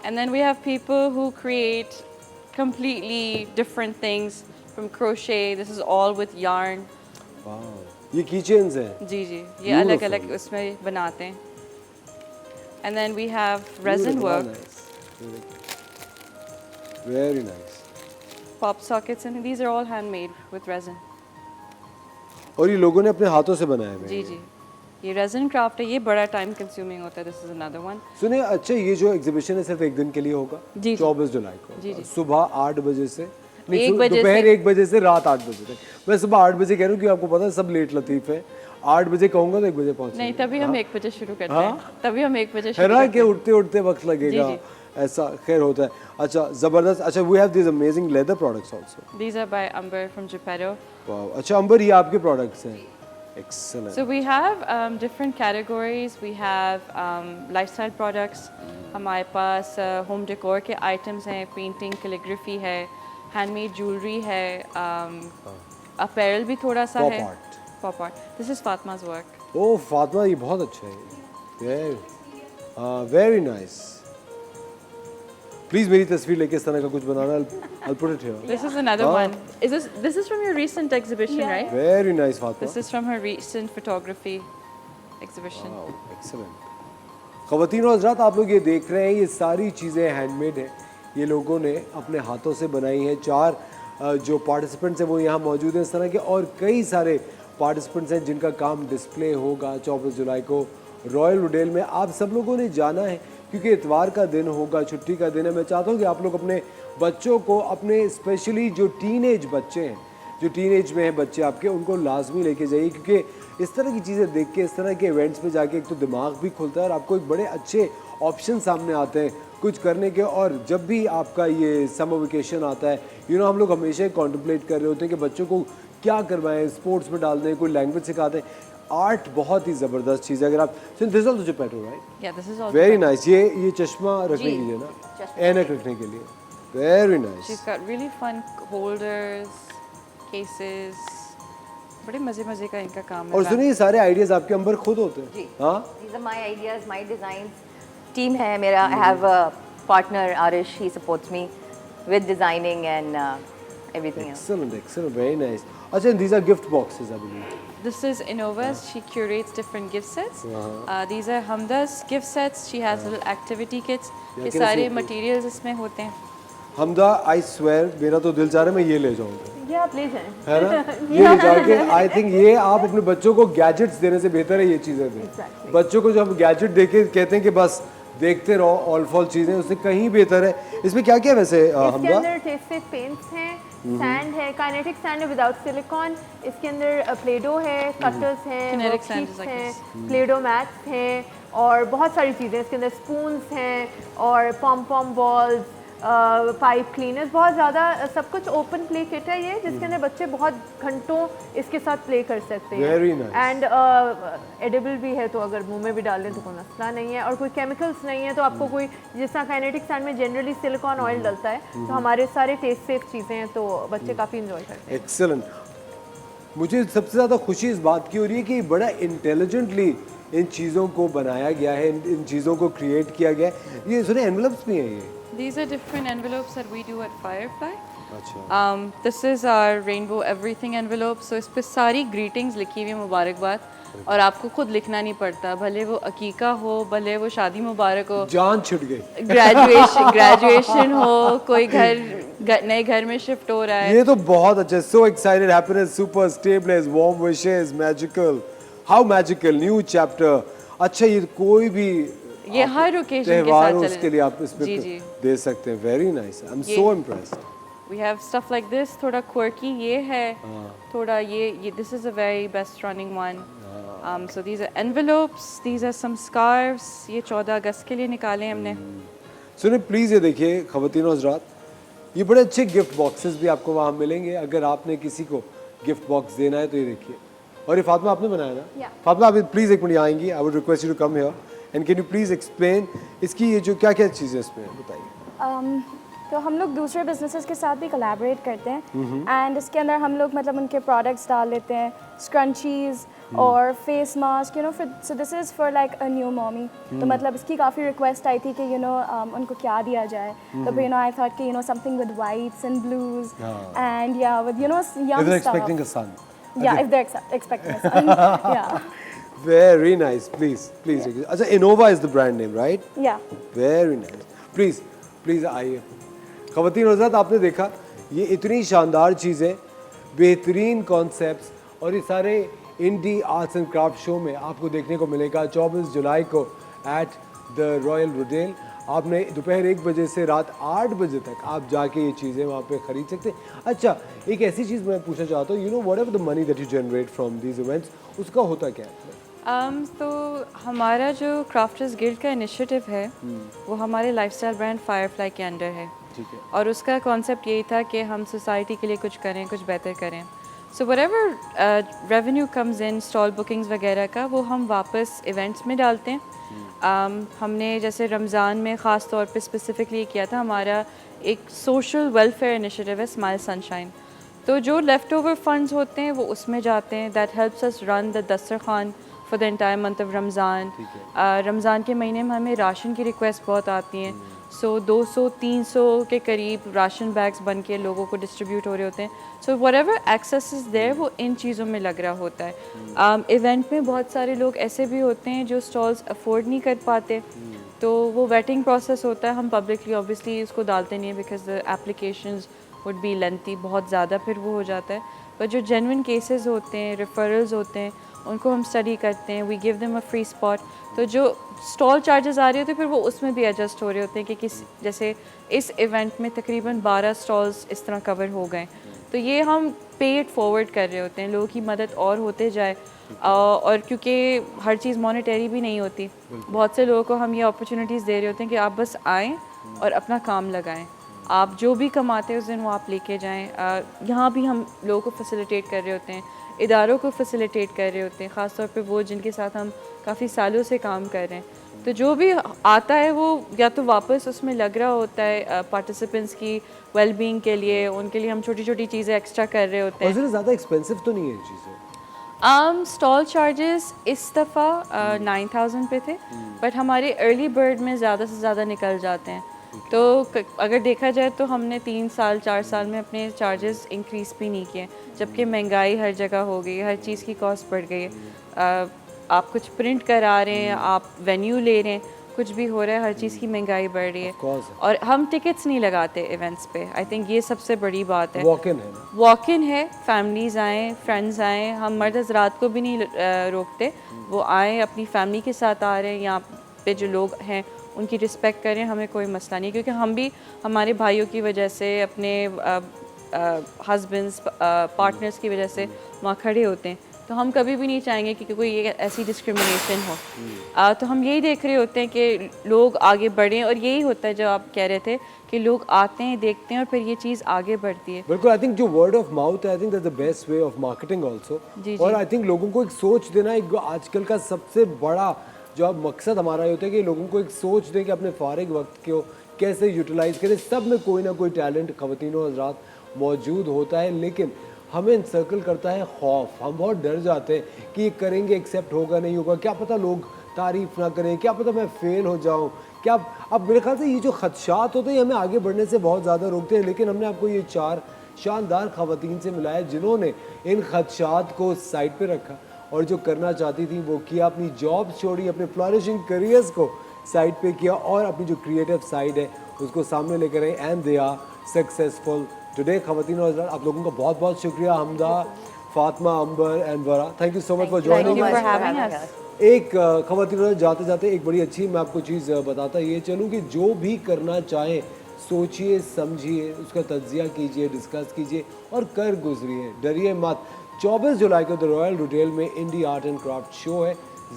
And then we have people who create completely different things from crochet. This is all with yarn. Wow, ये keychains हैं। जी जी, ये अलग अलग उसमें बनाते हैं. And then we have resin work, very nice. pop sockets, and these are all handmade with resin. और ये लोगों ने अपने हाथों से बनाए हुए हैं। जी जी, ये resin craft है, ये बड़ा time consuming होता है. This is another one. सुनिए, अच्छा ये जो एग्जीबिशन है सिर्फ एक दिन के लिए होगा? जी, जी। 24 जुलाई को जी, जी। सुबह 8 बजे से नहीं, 1 बजे दोपहर से। 1 बजे से रात 8 बजे तक। मैं सुबह 8 बजे कह रहा हूँ कि आपको पता है सब लेट लतीफ़ है। 8 बजे कहूँगा तो 1 बजे पहुँचेंगे। नहीं, तभी हम 1 बजे शुरू करते हैं. तभी हम 1 बजे है शुरू ना करते कि हैं. उठते उठते वक्त लगेगा, जी, ऐसा खैर होता है। अच्छा ज़बरदस्त। अच्छा, we have this amazing leather products also. These are by Amber from Geppetto. Wow, अच्छा अंबर ये आपके प्रोडक्ट्स हैं। Excellent. So we have different categories. We have lifestyle products. हमारे पास home decor के items हैं, painting, calligraphy है, handmade jewelry है, apparel भी थोड़ा सा Pop है. art. Pop art. This is Fatma's work. ओह फातिमा, ये बहुत अच्छा है। Very nice. प्लीज मेरी तस्वीर लेके इस तरह का कुछ बनाना। I'll put it here. This is another one. This is from your recent exhibition, right? Very nice Fatima. This is from her recent photography exhibition. Excellent. ख़वातीन और हज़रात, आप लोग ये देख रहे हैं, ये सारी चीज़ें हैंडमेड हैं। ये लोगों ने अपने हाथों से बनाई हैं। 4 जो पार्टिसिपेंट्स हैं वो यहाँ मौजूद हैं इस तरह के, और कई सारे पार्टिसिपेंट्स हैं जिनका काम डिस्प्ले होगा 24 जुलाई को रॉयल रोडेल में। आप सब लोगों ने जाना है क्योंकि इतवार का दिन होगा, छुट्टी का दिन है। मैं चाहता हूँ कि आप लोग अपने बच्चों को, अपने स्पेशली जो टीनेज बच्चे हैं, जो टीनेज में हैं बच्चे आपके, उनको लाजमी लेके जाइए क्योंकि इस तरह की चीज़ें देख के, इस तरह के इवेंट्स पे जाके एक तो दिमाग भी खुलता है और आपको एक बड़े अच्छे ऑप्शन सामने आते हैं कुछ करने के। और जब भी आपका ये समर वेकेशन आता है, हम लोग हमेशा कॉन्टम्पलेट कर रहे होते हैं कि बच्चों को क्या करवाएं, स्पोर्ट्स में डाल दें, कोई लैंग्वेज सिखा दें। आर्ट बहुत ही ज़बरदस्त चीज़ है। अगर आप this is also Geppetto right? Yeah, this is also very Geppetto. Nice. ये चश्मा रखने जी, के लिए ना, चश्मा ऐनक रखने के लिए, very nice. She's got really fun holders, cases. बड़े मजे का इनका काम है। और सुनिए, ये सारे आइडियाज आपके अंबर खुद होते हैं? जी। हाँ, These are my ideas, my designs. Team है मेरा. I have a partner Arish. He supports me with designing and everything else. excellent, very nice. अच्छा, these are gift boxes, I believe. This is Innova's. She curates different gift sets. These are Hamda's gift sets. She has little activity kits. ये can I सारे see it, please? materials इसमें होते हैं। हमदा, I swear, मेरा तो दिल चाह रहा है मैं ये ले जाऊंगा, ये आप ले जाएं। है ना? ये ले जाके आई थिंक ये आप अपने बच्चों को गैजेट्स देने से बेहतर है ये चीज़ें दें। Exactly. बच्चों को जब गैजेट देके कहते हैं कि बस देखते रहो ऑल फॉल चीज़ें, उससे कहीं बेहतर है। इसमें क्या क्या वैसे इसके हमदा? अंदर टेस्टेड पेंट्स हैं, सैंड है, काइनेटिक सैंड है विदाउट सिलिकॉन। इसके अंदर प्लेडो है, कटर्स हैं, Kinetic sand worksheets is like हैं, this. प्लेडो मैट्स हैं और बहुत सारी चीज़ें। इसके अंदर स्पून्स हैं और पॉम बॉल्स, पाइप क्लीनर्स, बहुत ज़्यादा सब कुछ ओपन प्ले किट है ये, जिसके अंदर बच्चे बहुत घंटों इसके साथ प्ले कर सकते हैं। Very nice. एंड एडिबल भी है, तो अगर मुंह में भी डाल लें तो कोई मसला नहीं है। और कोई केमिकल्स नहीं है, तो आपको कोई, जिस तरह काइनेटिक सैंड में जनरली सिलिकॉन ऑयल डलता है, तो हमारे सारे टेस्ट सेफ चीज़ें हैं, तो बच्चे काफ़ी इंजॉय करते हैं। एक्सेलेंट। मुझे सबसे ज़्यादा खुशी इस बात की हो रही है कि बड़ा इंटेलिजेंटली इन चीज़ों को बनाया गया है, इन चीज़ों को क्रिएट किया गया है। ये सुने एनवेलप्स भी हैं ये? These are different envelopes that we do at Firefly. अच्छा, This is our rainbow everything envelope. So इस पे सारी greetings लिखी हुई है, मुबारकबाद, और आपको खुद लिखना नहीं पड़ता, भले वो अकीका हो, भले वो शादी मुबारक हो, जान छिड़ गई। ग्रेजुएशन हो, कोई नए घर में शिफ्ट हो रहा है। ये तो बहुत अच्छा। So excited, happiness, super, stay blessed, warm wishes, magical, how magical, new chapter. अच्छा, ये कोई भी ये हर ओकेजन के त्योहार साथ उसके लिए आप इसमें जी जी। दे सकते हैं। वेरी नाइस, आई एम ये- so impressed. We have stuff like this, थोड़ा quirky ये है, थोड़ा ये this is a very best running one. So these are envelopes, these are some scarves. ये 14 अगस्त के लिए निकाले हमने। सुनिए प्लीज़, ये देखिए ख़वातीन हज़रात, ये बड़े अच्छे गिफ्ट बॉक्सेस भी आपको वहाँ मिलेंगे। अगर आपने किसी को गिफ्ट बॉक्स देना है तो ये देखिए। और ये फातिमा आपने बनाया ना? Yeah. फातिमा, आप प्लीज़ एक मिनट यहाँ आएंगी। I would request you to come here and can you please explain इसकी ये जो क्या क्या चीज़ें इसमें बताइए। तो हम लोग दूसरे बिजनेसेस के साथ भी कोलैबोरेट करते हैं एंड इसके अंदर हम लोग मतलब उनके प्रोडक्ट्स डाल लेते हैं, स्क्रंचीज़ और face mask, you know, so this is for like a new mommy. तो मतलब इसकी काफ़ी रिक्वेस्ट आई थी कि यू नो उनको क्या दिया जाए, तो फिर यू नो आई थॉट कि you know something with whites and blues and या with you know If young they're stuff, expecting a son. या if they are expecting a son, या Very nice. Please. अच्छा, Innova is the brand name, right? या Very nice. Please आइए। ख़वातीन हज़रात, आपने देखा ये इतनी शानदार चीज़ें, बेहतरीन कॉन्सेप्ट्स, और ये सारे इंडी आर्ट्स एंड क्राफ्ट शो में आपको देखने को मिलेगा 24 जुलाई को एट द रॉयल रोडेल। आपने दोपहर 1 बजे से रात 8 बजे तक आप जाके ये चीज़ें वहाँ पे ख़रीद सकते हैं। अच्छा, एक ऐसी चीज़ मैं पूछना चाहता हूँ, you know what ever the money that you generate from these events, उसका होता क्या है? तो हमारा जो क्राफ्टर्स गिल्ड का इनिशिएटिव है वो हमारे लाइफस्टाइल ब्रांड फायरफ्लाई के अंडर है। ठीक है। और उसका कॉन्सेप्ट यही था कि हम सोसाइटी के लिए कुछ करें, कुछ बेहतर करें। So whatever revenue comes in stall bookings वगैरह का, वो हम वापस इवेंट्स में डालते हैं। हमने जैसे रमज़ान में ख़ास तौर पे स्पेसिफिकली किया था, हमारा एक सोशल वेलफेयर इनिशिएटिव है स्माइल सनशाइन। तो जो लेफ़्ट ओवर फंड्स होते हैं वो उसमें जाते हैं। That helps us run the दस्तरखान for the entire month of Ramzan. Ramzan के महीने में हमें राशन की रिक्वेस्ट बहुत आती हैं। सो 200-300 के करीब राशन बैग्स बन के लोगों को डिस्ट्रीब्यूट हो रहे होते हैं। So whatever access is there वो इन चीज़ों में लग रहा होता है। इवेंट में बहुत सारे लोग ऐसे भी होते हैं जो स्टॉल्स अफोर्ड नहीं कर पाते, तो वो वेटिंग प्रोसेस होता है। हम पब्लिकली ऑब्वियसली इसको डालते नहीं है because the applications would be lengthy, बहुत ज़्यादा फिर वो हो जाता है। पर जो जेन्युइन केसेस होते हैं, रेफरल्स होते हैं, उनको हम स्टडी करते हैं। We give them a free spot. तो जो स्टॉल चार्जेस आ रहे होते हैं फिर वो उसमें भी एडजस्ट हो रहे होते हैं कि किस, जैसे इस इवेंट में तकरीबन 12 स्टॉल्स इस तरह कवर हो गए, तो ये हम पे इट फॉरवर्ड कर रहे होते हैं, लोगों की मदद और होते जाए। और क्योंकि हर चीज़ मॉनेटरी भी नहीं होती, बहुत से लोगों को हम ये अपॉर्चुनिटीज़ दे रहे होते हैं कि आप बस आएँ और अपना काम लगाएं। आप जो भी कमाते हैं उस दिन वो आप लेके जाएं। यहाँ भी हम लोगों को फैसिलिटेट कर रहे होते हैं, इदारों को फैसिलिटेट कर रहे होते हैं, ख़ास तौर पे वो जिनके साथ हम काफ़ी सालों से काम कर रहे हैं। तो जो भी आता है वो या तो वापस उसमें लग रहा होता है पार्टिसिपेंट्स की वेलबींग के लिए, उनके लिए हम छोटी छोटी चीज़ें एक्स्ट्रा कर रहे होते और हैं। ज़्यादा एक्सपेंसिव तो नहीं है ये चीज़ें? स्टॉल चार्जेस इस दफ़ा 9,000 पे थे, बट हमारे अर्ली बर्ड में ज़्यादा से ज़्यादा निकल जाते हैं। तो अगर देखा जाए तो हमने 3 साल 4 साल में अपने चार्जेस इंक्रीज़ भी नहीं किए, जबकि महंगाई हर जगह हो गई है, हर चीज़ की कॉस्ट बढ़ गई है। आप कुछ प्रिंट करा रहे हैं, आप वेन्यू ले रहे हैं, कुछ भी हो रहा है, हर चीज़ की महंगाई बढ़ रही है। course। और हम टिकट्स नहीं लगाते इवेंट्स पे। आई थिंक ये सबसे बड़ी बात है। वॉक इन है ना? वॉक इन है, फैमिलीज़ आएँ, फ्रेंड्स आएँ, हम मर्द हज़रात को भी नहीं रोकते, वो आएँ अपनी फैमिली के साथ आ रहे हैं, यहाँ पे जो लोग हैं उनकी रिस्पेक्ट करें, हमें कोई मसला नहीं, क्योंकि हम भी हमारे भाइयों की वजह से, अपने हस्बैंड्स पार्टनर्स की वजह से वहाँ खड़े होते हैं। तो हम कभी भी नहीं चाहेंगे कि कोई ये ऐसी डिस्क्रिमिनेशन हो। तो हम यही देख रहे होते हैं कि लोग आगे बढ़ें, और यही होता है जो आप कह रहे थे कि लोग आते हैं, देखते हैं, और फिर ये चीज़ आगे बढ़ती है। बिल्कुल। आई थिंक जो वर्ड ऑफ माउथ है, I think that's the best way of marketing also. और आई थिंक लोगों को एक सोच देना एक आजकल का सबसे बड़ा जो अब मकसद हमारा ये होता है कि लोगों को एक सोच दें कि अपने फारिग वक्त को कैसे यूटिलाइज़ करें। सब में कोई ना कोई टैलेंट ख़वातीन और हज़रात मौजूद होता है, लेकिन हमें इंसर्कल करता है खौफ। हम बहुत डर जाते हैं कि ये करेंगे, एक्सेप्ट होगा नहीं होगा, क्या पता लोग तारीफ़ ना करें, क्या पता मैं फ़ेल हो जाऊँ, क्या। अब मेरे ख्याल से ये जो खदशात होते हैं हमें आगे बढ़ने से बहुत ज़्यादा रोकते हैं, लेकिन हमने आपको ये 4 शानदार ख़वातीन से मिलाया जिन्होंने इन खदशात को साइड पे रखा और जो करना चाहती थी वो किया। अपनी जॉब छोड़ी, अपने फ्लरिशिंग करियर्स को साइड पे किया और अपनी जो क्रिएटिव साइड है उसको सामने लेकर आए, and they are successful today. ख़वातीन और हज़रात, आप लोगों का बहुत बहुत शुक्रिया। Hamda, Fatima, Amber and Wara, thank you so much for Thank joining you for us. having us. एक ख़वातीन और जाते जाते एक बड़ी अच्छी मैं आपको चीज़ बताता ये चलूँ कि जो भी करना चाहें सोचिए, समझिए, उसका तज्जिया कीजिए, डिस्कस कीजिए और कर गुजरिए, डरिए मत। 24 जुलाई को द रॉयल रिटेल में इंडी आर्ट एंड क्राफ्ट शो है,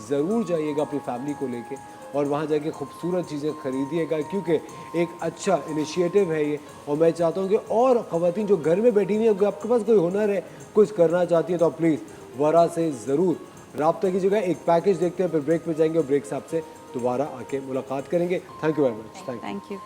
ज़रूर जाइएगा अपनी फैमिली को लेके और वहाँ जाके खूबसूरत चीज़ें ख़रीदिएगा, क्योंकि एक अच्छा इनिशिएटिव है ये। और मैं चाहता हूँ कि और ख़वातीन जो घर में बैठी हुई हैं, अगर आपके पास कोई हुनर है, कुछ करना चाहती है, तो प्लीज़ वरा से ज़रूर रब्ता कीजिएगा। एक पैकेज देखते हैं, फिर ब्रेक पे जाएंगे और ब्रेक से आपसे दोबारा आके मुलाकात करेंगे। Thank you very much. Thank you. Thank you.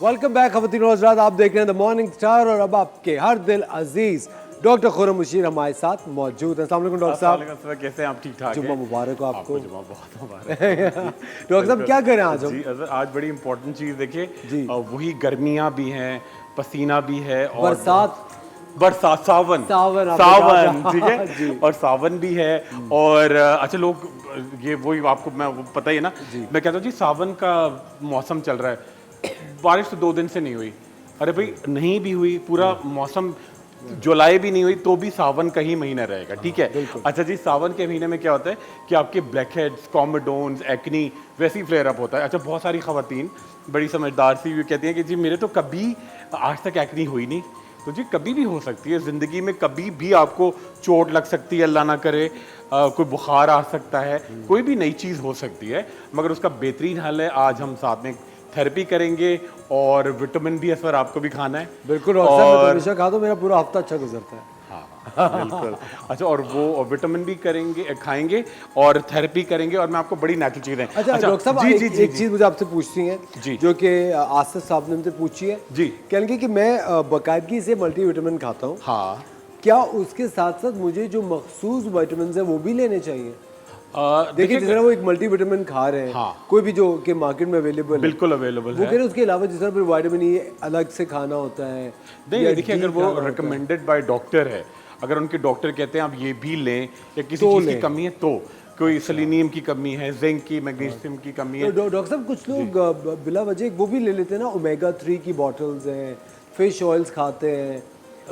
Welcome back ख़वातीन और हज़रात, आप देख रहे हैं द मॉर्निंग स्टार और अब आपके हर दिल अजीज डॉक्टर खुर्रम मुशीर हमारे साथ मौजूद हैं। अस्सलाम वालेकुम डॉक्टर साहब। साहब कैसे हैं आप? ठीक ठाक जुम्मा मुबारक हो आपको। जुम्मा बहुत मुबारक है। डॉक्टर साहब क्या करें आज हम? जी आज बड़ी इंपॉर्टेंट चीज़ देखिए, जी। वही गर्मियाँ भी हैं, पसीना भी है और बरसात सावन सावन आपने कहा। ठीक है जी। और सावन भी है और अच्छा लोग ये वही आपको मैं वो पता ही है ना, मैं कहता हूँ जी सावन का मौसम चल रहा है, बारिश तो 2 दिन से नहीं हुई। अरे भाई नहीं भी हुई, पूरा मौसम जुलाई भी नहीं हुई तो भी सावन का ही महीना रहेगा, ठीक है। अच्छा जी, सावन के महीने में क्या होता है कि आपके ब्लैक हेड्स, कॉमेडोन्स, एक्नी वैसे ही फ्लेयर अप होता है। अच्छा, बहुत सारी खवातीन बड़ी समझदार सी भी कहती हैं कि जी मेरे तो कभी आज तक एक्नी हुई नहीं। तो जी कभी भी हो सकती है ज़िंदगी में, कभी भी आपको चोट लग सकती है, अल्लाह ना करे, कोई बुखार आ सकता है, कोई भी नई चीज़ हो सकती है, मगर उसका बेहतरीन हल है। आज हम साथ में थेरेपी करेंगे और विटामिन बी असर आपको भी खाना है। बिल्कुल, और मैं तो हमेशा खा, तो मेरा पूरा हफ्ता अच्छा गुजरता है। हाँ बिल्कुल। अच्छा, और वो विटामिन बी करेंगे, खाएंगे और थेरेपी करेंगे, और मैं आपको बड़ी नेचुरल चीज़ें। अच्छा डॉक्टर साहब, एक चीज़ मुझे आपसे पूछनी है जी। जो कि आसिफ साहब ने मुझसे पूछी है जी। कह लगे कि मैं बाकायदगी से मल्टीविटामिन खाता हूँ, हाँ, क्या उसके साथ साथ मुझे जो मखसूस विटामिन है वो भी लेने चाहिए? देखिए जिस तरह वो एक मल्टीविटामिन खा रहे हैं, हाँ। कोई भी जो कि मार्केट में अवेलेबल है, बिल्कुल अवेलेबल वो है। कह रहे उसके अलावा जिस तरह फिर विटामिन ई अलग से खाना होता है। नहीं, देखिए अगर वो रिकमेंडेड बाय डॉक्टर है, अगर उनके डॉक्टर कहते हैं आप ये भी लें, या किसी चीज़ की कमी है तो, कोई सेलेनियम की कमी है, जिंक की, मैग्नीशियम की कमी है, तो डॉक्टर साहब कुछ लोग बिला वजह वो भी ले लेते हैं ना, ओमेगा 3 की बॉटल्स हैं, फिश ऑयल्स खाते हैं,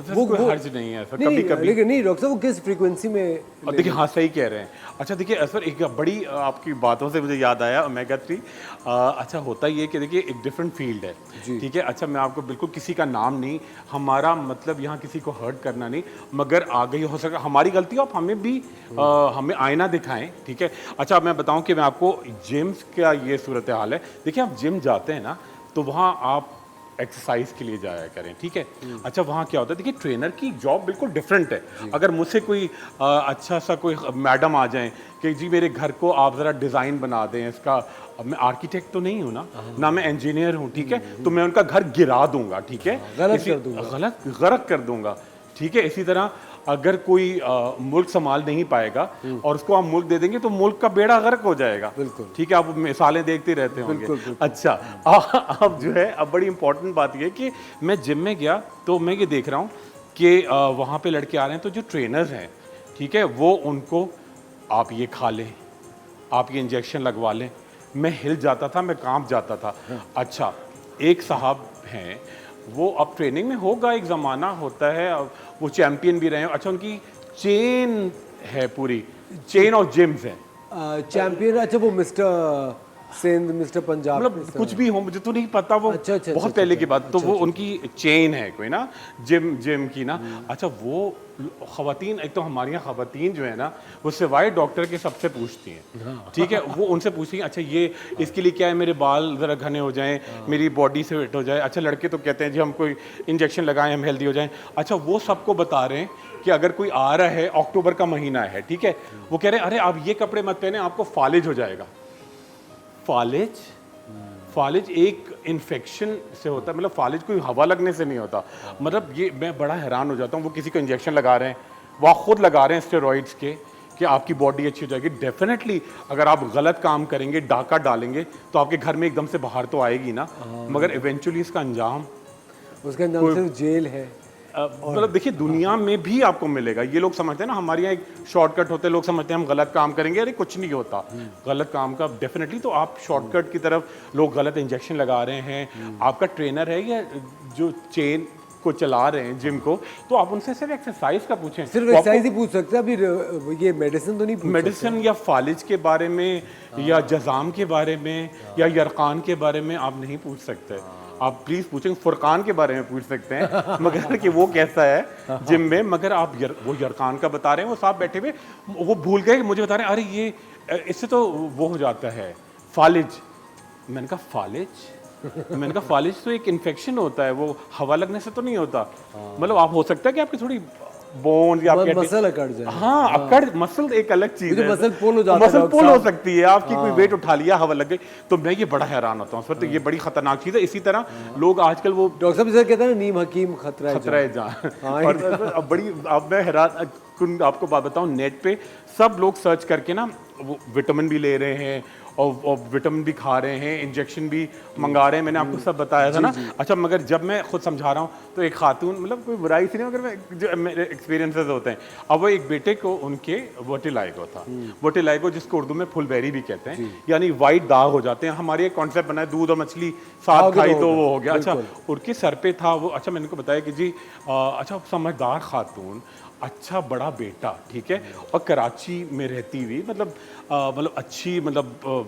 वो कोई हर्ज नहीं है सर, कभी कभी। लेकिन नहीं डॉक्टर साहब, वो किस फ्रीक्वेंसी में? अब देखिए, हाँ सही कह रहे हैं। अच्छा देखिए सर, एक बड़ी आपकी बातों से मुझे याद आया ओमेगा 3। अच्छा होता ये कि देखिए एक डिफरेंट फील्ड है, ठीक है। अच्छा, मैं आपको बिल्कुल किसी का नाम नहीं, हमारा मतलब यहाँ किसी को हर्ट करना नहीं, मगर आगे हो सके हमारी गलती हो, आप हमें भी हमें आईना दिखाएं, ठीक है। अच्छा, अब मैं बताऊँ कि मैं आपको जिम्स का ये सूरत हाल है। देखिए आप जिम जाते हैं ना, तो वहाँ आप एक्सरसाइज के लिए जाया करें, ठीक है। अच्छा, वहाँ क्या होता है, देखिए ट्रेनर की जॉब बिल्कुल डिफरेंट है। अगर मुझसे कोई अच्छा सा कोई मैडम आ जाए कि जी मेरे घर को आप ज़रा डिज़ाइन बना दें इसका, अब मैं आर्किटेक्ट तो नहीं हूँ ना मैं इंजीनियर हूँ, ठीक है, तो मैं उनका घर गिरा दूंगा, ठीक है, गलत कर दूंगा, ठीक है। इसी तरह अगर कोई मुल्क संभाल नहीं पाएगा और उसको आप मुल्क दे देंगे तो मुल्क का बेड़ा गर्क हो जाएगा, बिल्कुल, ठीक है। आप मिसालें देखते रहते होंगे। बिल्कुल। अच्छा, अब जो है, अब बड़ी इंपॉर्टेंट बात यह है कि मैं जिम में गया तो मैं ये देख रहा हूँ कि वहाँ पे लड़के आ रहे हैं, तो जो ट्रेनर्स हैं, ठीक है, वो उनको आप ये खा लें, आप ये इंजेक्शन लगवा लें। मैं हिल जाता था, मैं कांप जाता था। अच्छा, एक साहब हैं, वो अब ट्रेनिंग में होगा, एक ज़माना होता है, वो चैम्पियन भी रहे हैं। अच्छा, उनकी चेन है, पूरी चेन और जिम्स है चैम्पियन। अच्छा, वो मिस्टर सिंध, मिस्टर पंजाब, मतलब कुछ भी हो, मुझे तो नहीं पता, वो बहुत पहले की बात। तो वो उनकी चेन है कोई ना, जिम की ना। अच्छा, वो खवातीन, एक तो हमारी यहाँ खवातीन जो है ना, वो सिवाय डॉक्टर के सबसे पूछती हैं, ठीक है। वो उनसे पूछती हैं, अच्छा ये इसके लिए क्या है, मेरे बाल ज़रा घने हो जाएं, मेरी बॉडी से फिट हो जाए। अच्छा, लड़के तो कहते हैं जी हम कोई इंजेक्शन लगाएं, हम हेल्दी हो जाएं। अच्छा, वो सबको बता रहे हैं कि अगर कोई आ रहा है, अक्टूबर का महीना है, ठीक है, वो कह रहे हैं अरे आप ये कपड़े मत पहने, आपको फालिज हो जाएगा। फालिज एक इन्फेक्शन से होता है, मतलब फालिज कोई हवा लगने से नहीं होता। मतलब ये मैं बड़ा हैरान हो जाता हूँ, वो किसी को इंजेक्शन लगा रहे हैं, वो खुद लगा रहे हैं स्टेरॉइड्स के कि आपकी बॉडी अच्छी हो जाएगी। डेफिनेटली अगर आप गलत काम करेंगे, डाका डालेंगे, तो आपके घर में एकदम से बाहर तो आएगी ना, मगर इवेंचुअली इसका अंजाम, उसका अंजाम सिर्फ जेल है। मतलब देखिए दुनिया में भी आपको मिलेगा। ये लोग समझते हैं ना, हमारे यहाँ एक शॉर्टकट होते हैं, लोग समझते हैं हम गलत काम करेंगे, अरे कुछ नहीं होता गलत काम का। डेफिनेटली तो आप शॉर्टकट की तरफ, लोग गलत इंजेक्शन लगा रहे हैं, आपका ट्रेनर है या जो चेन को चला रहे हैं जिम को, तो आप उनसे सिर्फ एक्सरसाइज का पूछें, सिर्फ एक्सरसाइज ही पूछ सकते हैं। अभी ये मेडिसिन तो नहीं पूछ मेडिसिन या फालिज के बारे में या जजाम के बारे में या यरकान के बारे में आप नहीं पूछ सकते। आप प्लीज पूछें, फुरकान के बारे में पूछ सकते हैं, मगर कि वो कैसा है जिम में। मगर आप वो यरकान का बता रहे हैं, वो साहब बैठे हुए वो भूल गए, मुझे बता रहे हैं अरे ये इससे तो वो हो जाता है फालिज। मैंने कहा फालिज तो एक इन्फेक्शन होता है, वो हवा लगने से तो नहीं होता। मतलब आप हो सकता है कि आपकी थोड़ी बोन या मसल अकड़ जाए। हाँ, अकड़ मसल एक अलग चीज है, मसल पुल हो जाता है, मसल पुल हो सकती है, आपकी कोई वेट उठा लिया, हवा लग गई, तो मैं ये बड़ा हैरान होता हूँ। तो ये बड़ी खतरनाक चीज है। इसी तरह लोग आजकल वो डॉक्टर साहब सर कहते हैं नीम हकीम खतरा है जान। और अब बड़ी, अब मैं हैरान, आपको बात बताऊं, नेट पे सब लोग सर्च करके ना वो विटामिन भी ले रहे हैं और विटामिन भी खा रहे हैं, इंजेक्शन भी मंगा रहे हैं, मैंने आपको सब बताया था ना। अच्छा, मगर जब मैं खुद समझा रहा हूँ तो एक खातून, मतलब कोई बुराई थी नहीं, मगर मैं जो मेरे एक्सपीरियंसेस होते हैं, अब वो एक बेटे को उनके वोटिलाइगो था, वोटिलाइगो जिसको उर्दू में फुलबेरी भी कहते हैं, यानी वाइट दाग हो जाते हैं। हमारे एक कॉन्सेप्ट बना है, दूध और मछली साथ खाई तो वो हो गया। अच्छा, उनके सर पे था वो। अच्छा, मैंने को बताया कि जी अच्छा, समझदार खातून, अच्छा बड़ा बेटा, ठीक है, और कराची में रहती हुई, मतलब अच्छी, मतलब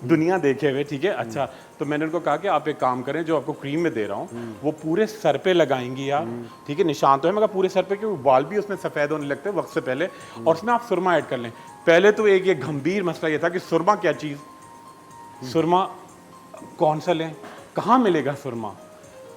दुनिया देखे हुए, ठीक है। अच्छा, तो मैंने उनको कहा कि आप एक काम करें, जो आपको क्रीम में दे रहा हूँ वो पूरे सर पे लगाएंगी आप, ठीक है, निशान तो है मगर पूरे सर पे, क्योंकि बाल भी उसमें सफ़ेद होने लगते हैं वक्त से पहले, और उसमें आप सुरमा ऐड कर लें। पहले तो एक ये गंभीर मसला ये था कि सुरमा क्या चीज़, सुरमा कौन सा लें, कहाँ मिलेगा सुरमा।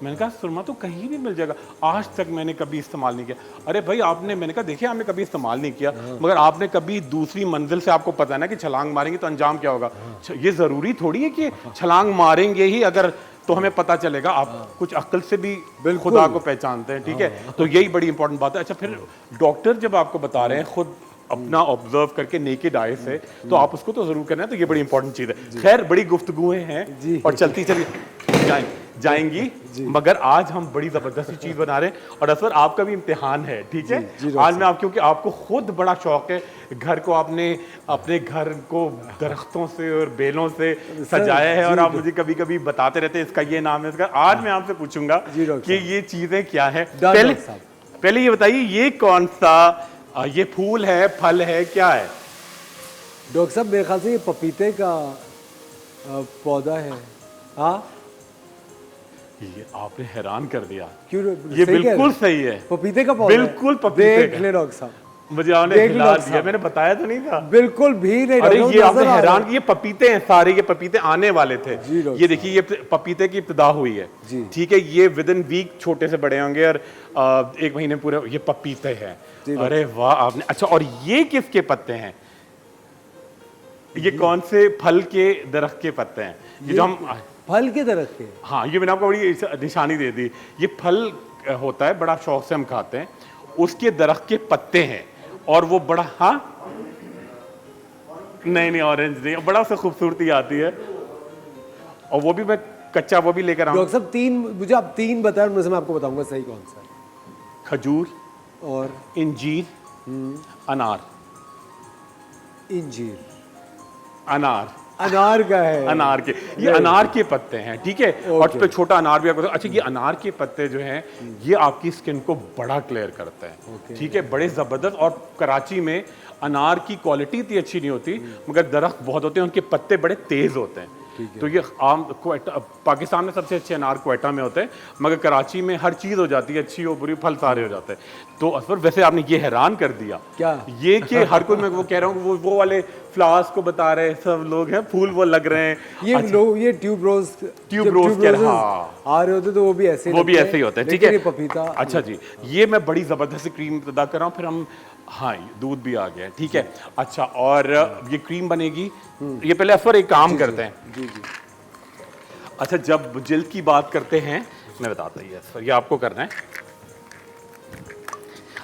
मैंने कहा सुरमा तो कहीं भी मिल जाएगा, आज तक मैंने कभी इस्तेमाल नहीं किया। अरे भाई आपने, मैंने कहा देखिए आपने कभी इस्तेमाल नहीं किया, मगर आपने कभी दूसरी मंजिल से, आपको पता है ना कि छलांग मारेंगे तो अंजाम क्या होगा। ये ज़रूरी थोड़ी है कि छलांग मारेंगे ही अगर तो हमें पता चलेगा, आप कुछ अक्ल से भी खुदा को पहचानते हैं, ठीक है। तो यही बड़ी इंपॉर्टेंट बात है। अच्छा, फिर डॉक्टर जब आपको बता रहे हैं खुद अपना ऑब्जर्व करके नेकेड आई से, तो आप उसको तो जरूर करना है, तो ये बड़ी इंपॉर्टेंट चीज़ है। खैर, बड़ी गुफ्तगुएं हैं और चलती जाएंगी, मगर आज हम बड़ी जबरदस्त चीज बना रहे हैं। और असर आपका भी इम्तिहान है, ठीक है। आज मैं क्योंकि आपको खुद बड़ा शौक है, घर को आपने, अपने घर को दरख्तों से और बेलों से सजाया है, और आप मुझे कभी कभी बताते रहते हैं इसका ये नाम है, इसका। आज मैं आपसे पूछूंगा कि ये चीजें क्या है। पहले ये बताइए, ये कौन सा ये फूल है, फल है, क्या है? डॉक्टर साहब, मेरे ख्याल से ये पपीते का पौधा है। हाँ, ये आपने हैरान कर दिया। क्यों? ये बिल्कुल सही है, पपीते का पौधा, बिल्कुल पपीते देख ले डॉक्टर साहब, मुझे आपने हिला दिया, मैंने बताया तो नहीं था। बिल्कुल भी नहीं। अरे ये आपने हैरान, ये पपीते हैं सारे, ये पपीते आने वाले थे। ये देखिए, ये पपीते की इब्तिदा हुई है, ठीक है। ये विद इन वीक छोटे से बड़े होंगे और 1 महीने पूरे ये पपीते हैं। अरे वाह आपने। अच्छा, और ये किसके पत्ते हैं? ये कौन से फल के दरख्त के पत्ते हैं? ये जो हम फल के दरख्त के? हाँ, ये मैंने आपको बड़ी निशानी दे दी। ये फल होता है, बड़ा शौक से हम खाते हैं, उसके दरख्त के पत्ते हैं, और वो बड़ा, हाँ नहीं ऑरेंज नहीं, बड़ा सा खूबसूरती आती है, और वो भी मैं कच्चा वो भी लेकर आऊँ। डॉक्टर साहब, 3 मुझे आप 3 बताएं, उनमें से मैं आपको बताऊंगा सही कौन सा है। खजूर और इंजीर, अनार। इंजीर, अनार का है। अनार के, ये अनार के पत्ते हैं, ठीक है। और उस पे छोटा अनार भी आपको। अच्छा, ये अनार के पत्ते जो हैं, ये आपकी स्किन को बड़ा क्लियर करते हैं, ठीक है, बड़े जबरदस्त। और कराची में अनार की क्वालिटी इतनी अच्छी नहीं होती, मगर दरख्त बहुत होते हैं, उनके पत्ते बड़े तेज होते हैं। तो ये आम पाकिस्तान में सबसे अच्छे अनार क्वेटा में होते हैं, मगर कराची में हर चीज़ हो जाती है, अच्छी हो बुरी, फल सारे हो जाते हैं। तो असफर, वैसे आपने ये हैरान कर दिया क्या, ये कि हर कोई, मैं वो कह रहा हूँ, वो वाले फ्लावर्स को बता रहे हैं सब लोग हैं, फूल वो लग रहे हैं। ये लोग, ये ट्यूब रोज आ रहे होते तो वो भी ऐसे ही होते हैं, ठीक है। पपीता। अच्छा जी, ये मैं बड़ी जबरदस्त क्रीम इब्तिदा कर रहा हूँ, फिर हम, हाँ दूध भी आ गया, ठीक है। अच्छा, और ये क्रीम बनेगी, ये पहले असफर एक काम करते हैं। जी। अच्छा, जब जिल्द की बात करते हैं, मैं बताता हूँ असफर, ये आपको करना है।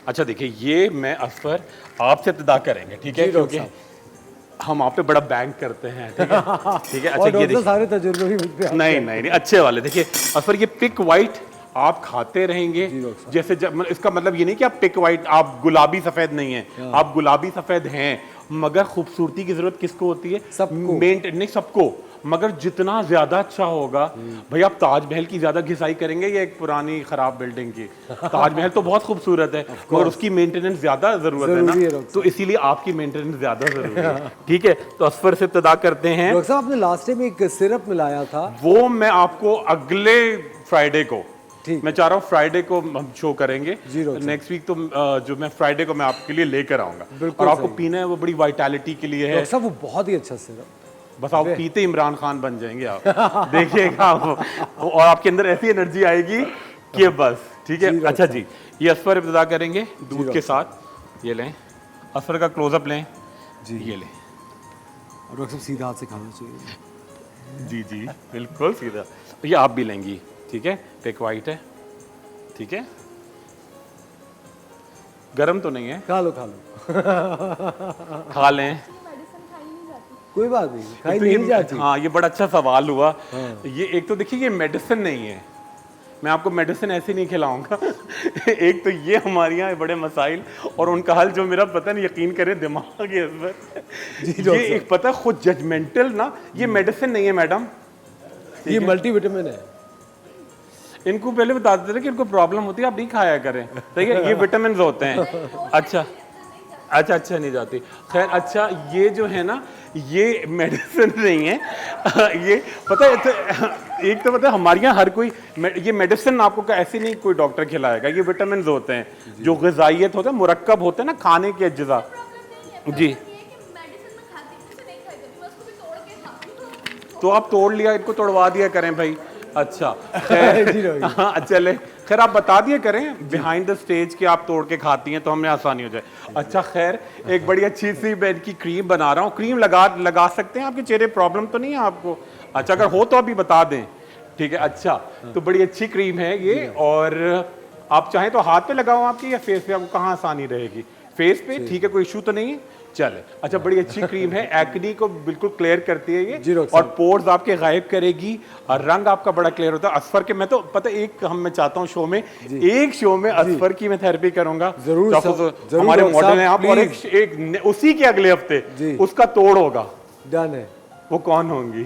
अच्छा देखिए, ये मैं असफर आपसे इब्तिदा करेंगे, ठीक है, क्योंकि हम आप पे बड़ा बैंक करते हैं, ठीक है, ठीक है। अच्छा, ये देखिए, सारे तजुर्बे भी मुझ पे नहीं अच्छे वाले। देखिए असफर, ये पिक वाइट आप खाते रहेंगे, जैसे जब, इसका मतलब ये नहीं कि आप पिक वाइट, आप गुलाबी सफेद नहीं है, आप गुलाबी सफेद हैं, मगर खूबसूरती की जरूरत किसको होती है? सबको। मेंटेन नहीं सबको, मगर जितना ज्यादा अच्छा होगा। भाई आप ताजमहल की ज्यादा घिसाई करेंगे या एक पुरानी खराब बिल्डिंग की? ताजमहल तो बहुत खूबसूरत है, मगर उसकी मेंटेनेंस ज्यादा जरूरत है ना, तो इसीलिए आपकी मेंटेनेंस ज्यादा जरूरी है, ठीक है। तो असफर से इब्तिदा करते हैं। डॉक्टर साहब, आपने लास्ट टाइम एक सिरप मिलाया था, वो मैं आपको अगले फ्राइडे को, मैं चाह रहा हूँ फ्राइडे को हम शो करेंगे, नेक्स्ट वीक। तो जो मैं फ्राइडे को मैं आपके लिए लेकर आऊंगा, और आपको पीना है, वो बड़ी वाइटैलिटी के लिए है। वो बहुत ही अच्छा सिरप, बस आप पीते इमरान खान बन जाएंगे आप देखिएगा, और आपके अंदर ऐसी एनर्जी आएगी कि बस, ठीक है। अच्छा जी, ये असफर इब्तिदा करेंगे दूध के साथ। ये लें, असफर का क्लोजअप लें जी, ये लें। और डॉक्टर साहब, सीधा हाथ से खाना चाहिए। जी बिल्कुल सीधा। ये आप भी लेंगी, ठीक है, पिक वाइट है, ठीक है। गर्म तो नहीं है? खा लो खा लो। खा लें। कोई बात नहीं, खाई तो नहीं जाती। हाँ, ये बड़ा अच्छा सवाल हुआ। ये एक तो देखिए, ये मेडिसिन नहीं है, मैं आपको मेडिसिन ऐसे नहीं खिलाऊंगा। एक तो ये हमारे यहाँ बड़े मसाइल और उनका हल जो मेरा पता नहीं, यकीन करें दिमाग है इस पर। ये एक पता खुद जजमेंटल ना, ये मेडिसिन नहीं है मैडम, ये मल्टीविटामिन है। इनको पहले बता देते थे कि इनको प्रॉब्लम होती है, आप नहीं खाया करें, ठीक है? ये विटामिन होते हैं। अच्छा अच्छा अच्छा, नहीं जाती। खैर, अच्छा ये जो है ना, ये मेडिसिन नहीं है। ये पता है तो, एक तो पता है हमारे यहाँ हर कोई ये मेडिसिन आपको ऐसे नहीं कोई डॉक्टर खिलाएगा, ये विटामिन होते हैं जो ग़िज़ाइयत होते हैं, मुरक्कब होते हैं ना खाने के अज्जा। जी, तो आप तोड़ लिया, इनको तोड़वा दिया करें भाई। अच्छा हाँ चले, खैर आप बता दिया करें बिहाइंड द स्टेज कि आप तोड़ के खाती हैं तो हमें आसानी हो जाए। अच्छा खैर, एक बड़ी अच्छी सी मैं इनकी क्रीम बना रहा हूँ। क्रीम लगा सकते हैं आपके चेहरे, प्रॉब्लम तो नहीं है आपको? अच्छा, अगर हो तो अभी बता दें, ठीक है? अच्छा, तो बड़ी अच्छी क्रीम है ये, और आप चाहें तो हाथ पे लगाओ आपकी, या फेस पे, आपको कहाँ आसानी रहेगी? फेस पे, ठीक है, कोई इशू तो नहीं है? चले, अच्छा बड़ी अच्छी क्रीम है, एक्नी को बिल्कुल क्लियर करती है ये, और पोर्स आपके गायब करेगी, और रंग आपका बड़ा क्लियर होता है। असफर के मैं तो पता एक मैं चाहता हूँ शो में, एक शो में असफर की मैं थेरेपी करूंगा जरूर, हमारे मॉडल हैं आप, और एक उसी के अगले हफ्ते उसका तोड़ होगा। डन है। वो कौन होंगी?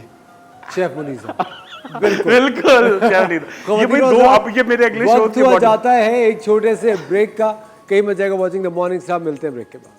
शेफ मुनीसा। बिल्कुल ये भाई दो, अब ये मेरे अगले शो की जाता है एक छोटे से ब्रेक का। कहीं मत जाएगा वॉचिंग द मॉर्निंग स्टार। मिलते हैं ब्रेक के बाद।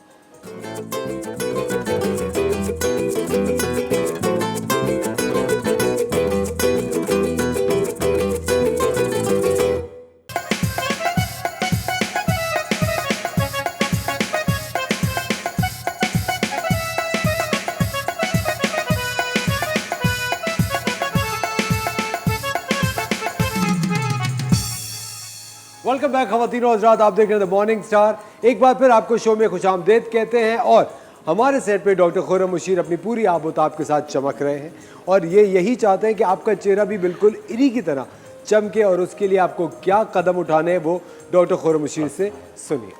वेलकम बैक खवातीनो हज़रात, आप देख रहे हैं द मॉर्निंग स्टार। एक बार फिर आपको शो में खुशामदीद कहते हैं, और हमारे सेट पे डॉक्टर खुर्रम मुशीर अपनी पूरी आबोताब के साथ चमक रहे हैं, और ये यही चाहते हैं कि आपका चेहरा भी बिल्कुल इन्हीं की तरह चमके, और उसके लिए आपको क्या कदम उठाने हैं वो डॉक्टर खुर्रम मुशीर से सुनिए।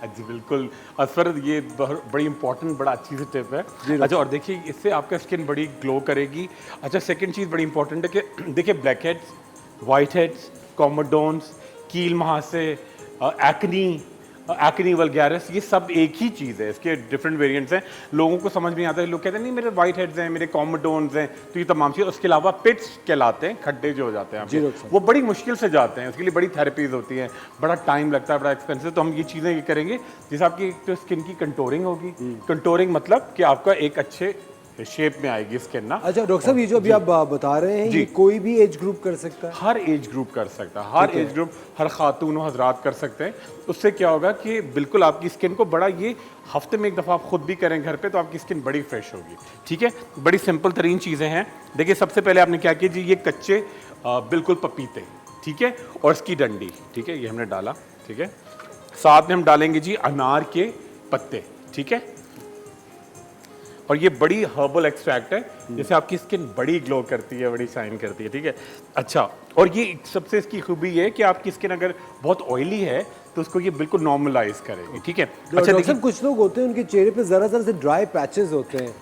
जी बिल्कुल असफर, ये बड़ी इंपॉर्टेंट, बड़ा अच्छी सी टिप है। अच्छा, और देखिए इससे आपका स्किन बड़ी ग्लो करेगी। अच्छा, सेकंड चीज़ बड़ी इंपॉर्टेंट है कि देखिए ब्लैक हेड्स, वाइट हेड्स, कॉमोडोन्स, कील महासे, एक्नी वल्गैरिस, ये सब एक ही चीज़ है, इसके डिफरेंट वेरिएंट्स हैं। लोगों को समझ नहीं आता है, लोग कहते हैं नहीं मेरे वाइट हेड्स हैं, मेरे कॉमोडोन्स हैं, तो ये तमाम चीज़। उसके अलावा पिट्स कहलाते हैं, खड्डे जो हो जाते हैं आपके, वो बड़ी मुश्किल से जाते हैं, उसके लिए बड़ी थेरेपीज होती हैं, बड़ा टाइम लगता है, बड़ा एक्सपेंसिव। तो हम ये चीज़ें ये करेंगे, जैसे आपकी तो स्किन की कंटोरिंग होगी। कंटोरिंग मतलब कि आपका एक अच्छे शेप में आएगी स्किन ना। अच्छा डॉक्टर साहब, ये जो अभी आप बता रहे हैं, ये कोई भी एज ग्रुप कर सकता है? हर एज ग्रुप कर सकता है, हर एज ग्रुप, हर खातून और हजरात कर सकते हैं। उससे क्या होगा कि बिल्कुल आपकी स्किन को बड़ा, ये हफ्ते में एक दफ़ा आप खुद भी करें घर पे, तो आपकी स्किन बड़ी फ्रेश होगी। ठीक है, बड़ी सिंपल तरीन चीज़ें हैं। देखिए सबसे पहले आपने क्या किया जी, ये कच्चे बिल्कुल पपीते, ठीक है, और इसकी डंडी, ठीक है, ये हमने डाला, ठीक है। साथ में हम डालेंगे जी अनार के पत्ते, ठीक है, और ये बड़ी हर्बल एक्सट्रैक्ट है, जैसे आपकी स्किन बड़ी ग्लो करती है, बड़ी शाइन करती है, ठीक है। अच्छा, और ये सबसे इसकी खूबी ये है कि आपकी स्किन अगर बहुत ऑयली है तो उसको ये बिल्कुल नॉर्मलाइज करेगी, ठीक है। अच्छा देखिए, कुछ लोग होते हैं उनके चेहरे पे जरा जरा से ड्राई पैचेस होते हैं,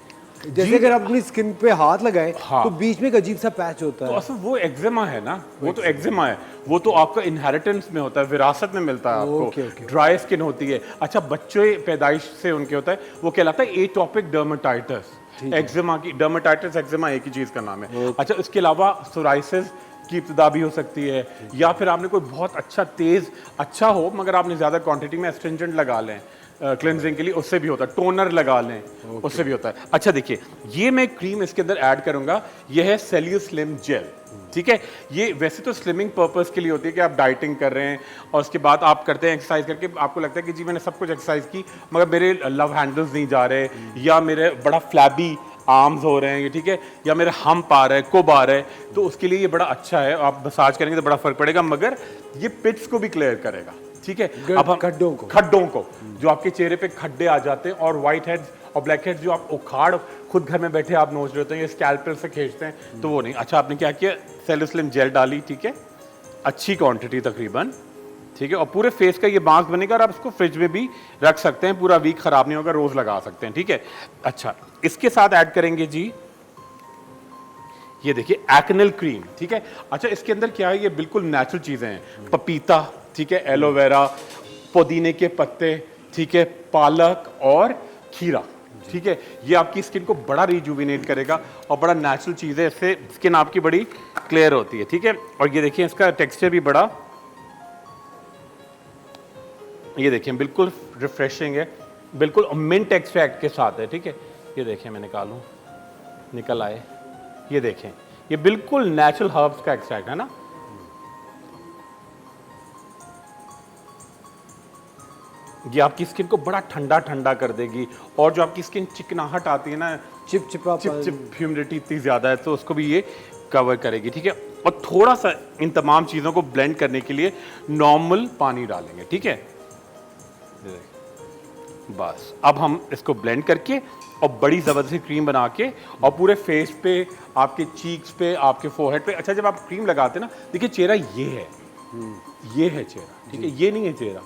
जैसे अगर आप अपनी स्किन पे हाथ लगाएं तो बीच में एक अजीब सा पैच होता है। तो असल वो एक्जिमा है ना, वो तो एक्जिमा है, वो तो आपका इनहेरिटेंस में होता है, विरासत में मिलता है आपको। ड्राई स्किन होती है। अच्छा, बच्चे पैदाइश से उनके होता है, वो कहलाता है एटॉपिक डर्मेटाइटिस। एक्जिमा की, डर्मेटाइटिस एक्जिमा एक ही चीज़ का नाम है। अच्छा, इसके अलावा सोराइसिस की इब्तदा भी हो सकती है, या फिर आपने कोई बहुत अच्छा तेज़ अच्छा हो मगर आपने ज़्यादा क्वांटिटी में एस्ट्रिंजेंट लगा लें क्लेंजिंग के लिए, उससे भी होता है। टोनर लगा लें, उससे भी होता है। अच्छा देखिए, ये मैं क्रीम इसके अंदर ऐड करूंगा, ये है सेल्यूस्लिम जेल, ठीक है। ये वैसे तो स्लिमिंग पर्पस के लिए होती है कि आप डाइटिंग कर रहे हैं और उसके बाद आप करते हैं एक्सरसाइज करके, आपको लगता है कि जी मैंने सब कुछ एक्सरसाइज की मगर मेरे लव हैंडल्स नहीं जा रहे, या मेरे बड़ा फ्लैबी आर्म्स हो रहे हैं, ठीक है, या मेरे हम्प आ रहा है, कुब आ रहा है, तो उसके लिए ये बड़ा अच्छा है। आप मसाज करेंगे तो बड़ा फर्क पड़ेगा, मगर ये पिट्स को भी क्लियर करेगा, ठीक है। अब हम खड्डों को जो आपके चेहरे पे खड्डे आ जाते हैं, और व्हाइट हेड्स और ब्लैक हेड्स जो आप उखाड़ खुद घर में बैठे आप नोच रहे होते हैं, ये स्कैल्पेल से खींचते हैं, तो वो नहीं। अच्छा, आपने क्या किया, सेल्यूस्लिम जेल डाली, ठीक है, अच्छी क्वांटिटी तकरीबन, ठीक है, और पूरे फेस का ये मास्क बनेगा और आप इसको फ्रिज में भी रख सकते हैं, पूरा वीक खराब नहीं होगा, रोज लगा सकते हैं। ठीक है, अच्छा इसके साथ ऐड करेंगे जी, ये देखिए एक्नेल क्रीम। ठीक है, अच्छा इसके अंदर क्या है, ये बिल्कुल नेचुरल चीजें हैं, पपीता, ठीक है, एलोवेरा, पुदीने के पत्ते, ठीक है, पालक और खीरा। ठीक है, ये आपकी स्किन को बड़ा रिजुविनेट करेगा और बड़ा नेचुरल चीज़ है, इससे स्किन आपकी बड़ी क्लियर होती है। ठीक है, और ये देखिए इसका टेक्सचर भी बड़ा, ये देखिए बिल्कुल रिफ्रेशिंग है, बिल्कुल मिंट एक्सट्रैक्ट के साथ है। ठीक है, ये देखिए मैं निकालूं, निकल आए, ये देखें, ये बिल्कुल नेचुरल हर्ब्स का एक्सट्रैक्ट है ना। ये आपकी स्किन को बड़ा ठंडा ठंडा कर देगी, और जो आपकी स्किन चिकनाहट आती है ना, चिपचिपा चिप ह्यूमिडिटी इतनी ज़्यादा है, तो उसको भी ये कवर करेगी। ठीक है, और थोड़ा सा इन तमाम चीज़ों को ब्लेंड करने के लिए नॉर्मल पानी डालेंगे। ठीक है, बस अब हम इसको ब्लेंड करके और बड़ी ज़बरदस्ती क्रीम बना के और पूरे फेस पे, आपके चीक्स पे, आपके फोरहेड पे। अच्छा जब आप क्रीम लगाते हैं ना, देखिए चेहरा ये है, ये है चेहरा, ठीक है, ये नहीं है चेहरा,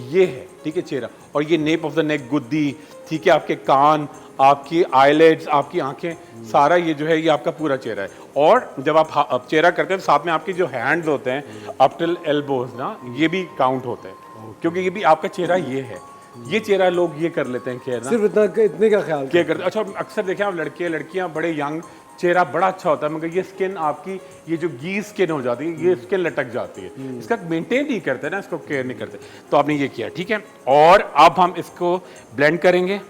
ये है, ठीक है चेहरा, और ये नेप ऑफ द नेक, गुद्दी, ठीक है, आपके कान, आपकी आईलिड्स, आपकी आंखें, सारा ये जो है ये आपका पूरा चेहरा है। और जब आप चेहरा करते हैं तो साथ में आपके जो हैंड्स होते हैं अप टिल एल्बोज ना, ये भी काउंट होते हैं, क्योंकि ये भी आपका चेहरा ये है, ये चेहरा लोग ये कर लेते हैं केयर ना, सिर्फ इतने का ख्याल क्या करते हैं। अच्छा अक्सर देखें आप लड़के लड़कियां बड़े यंग, चेहरा बड़ा अच्छा होता है, मगर ये स्किन आपकी, ये जो गी स्किन हो जाती है, ये स्किन लटक जाती है, इसका मेंटेन नहीं करते ना, इसको केयर नहीं करते, तो आपने ये किया। ठीक है, और अब हम इसको ब्लेंड करेंगे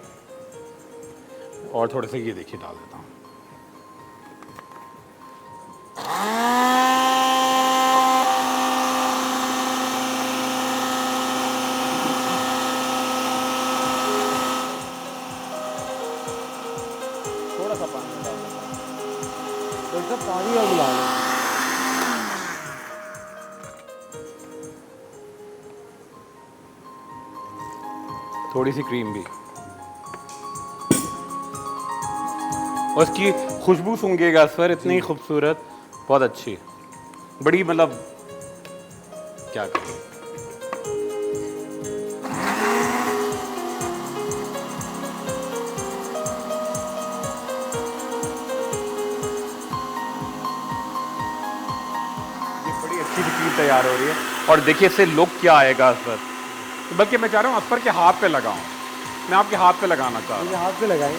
और थोड़े से ये देखिए डाल देता हूँ। थोड़ा सा पानी डाल देता हूँ, तो इसका पानी और मिला लें। थोड़ी सी क्रीम भी, और इसकी खुशबू सूंघेगा सर, इतनी खूबसूरत, बहुत अच्छी, बड़ी मतलब क्या करें। अच्छी क्रीम तैयार हो रही है, और देखिए इससे लुक क्या आएगा सर, बल्कि मैं चाह रहा हूँ असफर के हाथ पे लगाऊं, मैं आपके हाथ पे लगाना चाह रहा हूँ, हाथ पे लगाएं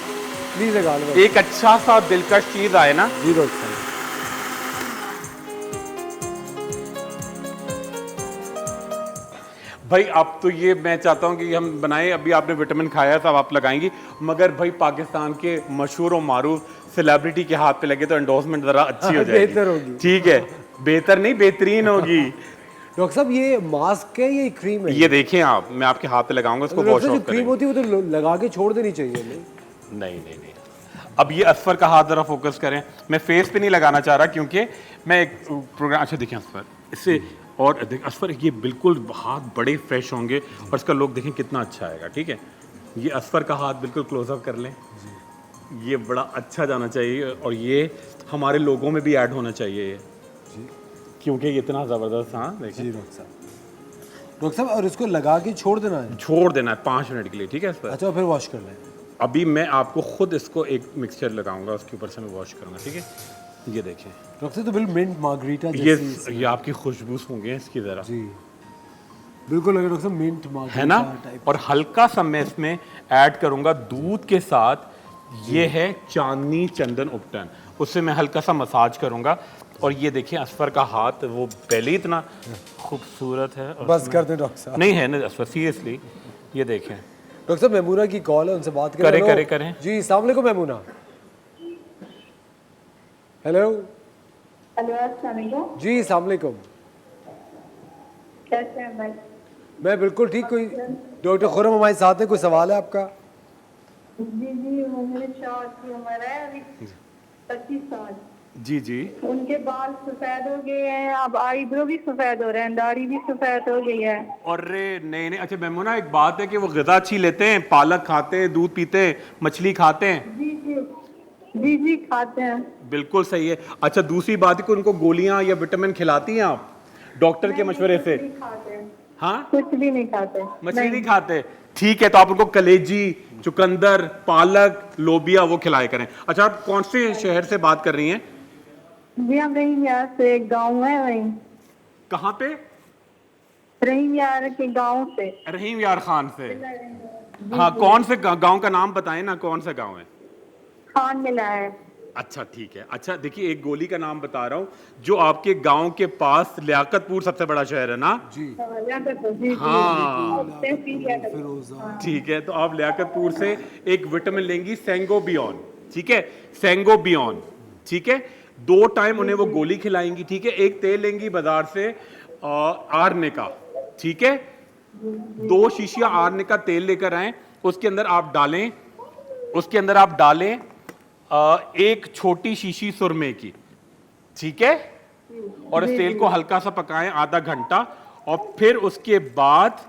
प्लीज, लगा लो, एक अच्छा सा दिलकश चीज आए ना। जीरो भाई अब तो ये मैं चाहता हूँ कि हम बनाएं, अभी आपने विटामिन खाया था, अब आप लगाएंगी, मगर भाई पाकिस्तान के मशहूर और मारूफ सेलिब्रिटी के हाथ पे लगे तो एंडोर्समेंट जरा अच्छी हो जाएगी, बेहतर होगी। ठीक है, बेहतर नहीं बेहतरीन होगी। डॉक्टर साहब ये मास्क है, ये क्रीम है? ये देखें आप, मैं आपके हाथ पे लगाऊंगा, इसको वॉश जो ऑफ क्रीम करेंगे। होती है वो तो लगा के छोड़ देनी चाहिए। नहीं नहीं नहीं, अब ये असफर का हाथ जरा फोकस करें, मैं फेस पे नहीं लगाना चाह रहा क्योंकि मैं एक प्रोग्राम, अच्छा देखें असफर इससे, और देख असफर ये बिल्कुल हाथ बड़े फ्रेश होंगे और इसका लुक देखें कितना अच्छा आएगा। ठीक है, ये असफर का हाथ बिल्कुल क्लोजअप कर लें, ये बड़ा अच्छा जाना चाहिए, और ये हमारे लोगों में भी ऐड होना चाहिए ये, क्योंकि ये इतना ज़बरदस्त। हाँ देखिए डॉक्टर साहब, और इसको लगा के छोड़ देना है? छोड़ देना है 5 मिनट के लिए। ठीक है सर, अच्छा फिर वॉश कर लें। अभी मैं आपको खुद इसको एक मिक्सचर लगाऊंगा, उसके ऊपर से मैं वॉश करूँगा। ठीक है, ये देखें डॉक्टर तो बिल्कुल मिंट मार्गरीटा ये आपकी खुशबू होंगे इसकी ज़रा, जी बिल्कुल लगे डॉक्टर साहब, मिंट मार्गरीटा है ना, टाइप। और हल्का सा मैं इसमें ऐड करूँगा दूध के साथ, ये है चांदनी चंदन उपटन, उससे मैं हल्का सा मसाज करूँगा, और ये देखिए असफर का हाथ, वो पहले ही इतना खूबसूरत है। बस कर दें डॉक्टर साहब। नहीं है ना असफर, सीरियसली ये देखें। डॉक्टर साहब मेमूना की कॉल है, उनसे बात करें। करें हेलो। करें करें। जी अस्सलाम वालेकुम मेमूना। हेलो जी अस्सलाम वालेकुम। कैसे हैं भाई? मैं बिल्कुल ठीक। कोई डॉक्टर खुरम हमारे साथ है, कोई सवाल है आपका? जी जी, वो मेरे शौहर की उम्र है अभी 25 साल। जी जी, उनके बाल सफेद हो गए हैं, अब आईब्रो भी सफेद हो रहे हैं, दाढ़ी भी सफेद हो गई है। अरे नहीं नहीं, अच्छा मेमूना एक बात है कि वो ग़िज़ा अच्छी लेते हैं, पालक खाते हैं, दूध पीते हैं, मछली खाते हैं? जी जी जी जी खाते हैं। बिल्कुल सही है। अच्छा दूसरी बात है कि उनको गोलियां या विटामिन खिलाती हैं आप डॉक्टर के मछवरे से? नहीं खाते हैं। हाँ, कुछ भी नहीं खाते। मछली नहीं खाते, ठीक है। तो आप उनको कलेजी, चुकंदर, पालक, लोबिया वो खिलाया करें। अच्छा, आप कौन से शहर से बात कर रही हैं? जी हम रहीम यार से, एक गाँव है वहीं। कहाँ पे? रहीम यार के गाँव से। रहीम यार खान से। हाँ, कौन से गांव का नाम बताएं ना, कौन सा गांव है? खान मिला है। अच्छा ठीक है। अच्छा देखिए, एक गोली का नाम बता रहा हूँ जो आपके गांव के पास, लियाकतपुर सबसे बड़ा शहर है ना? जी हाँ फिरोजा। ठीक है। तो आप लियाकतपुर से एक विटामिन लेंगी सेंगोबियन, ठीक है, सेंगोबियन, ठीक है। 2 टाइम उन्हें वो गोली खिलाएंगी, ठीक है। एक तेल लेंगी बाजार से आरने का, ठीक है। 2 शीशियां आरने का तेल लेकर आए, उसके अंदर आप डालें एक छोटी शीशी सुरमे की, ठीक है। और इस तेल को हल्का सा पकाएं आधा घंटा, और फिर उसके बाद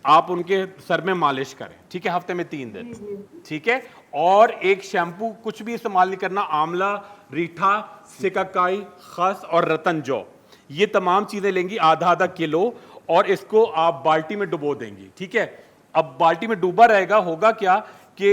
आप उनके सर में मालिश करें, ठीक है, हफ्ते में 3 दिन, ठीक है। और एक शैम्पू कुछ भी इस्तेमाल नहीं करना, आंवला, रीठा, सिकाकाई, खस और रतन जौ, ये तमाम चीजें लेंगी आधा किलो, और इसको आप बाल्टी में डुबो देंगी, ठीक है। अब बाल्टी में डूबा रहेगा, होगा क्या कि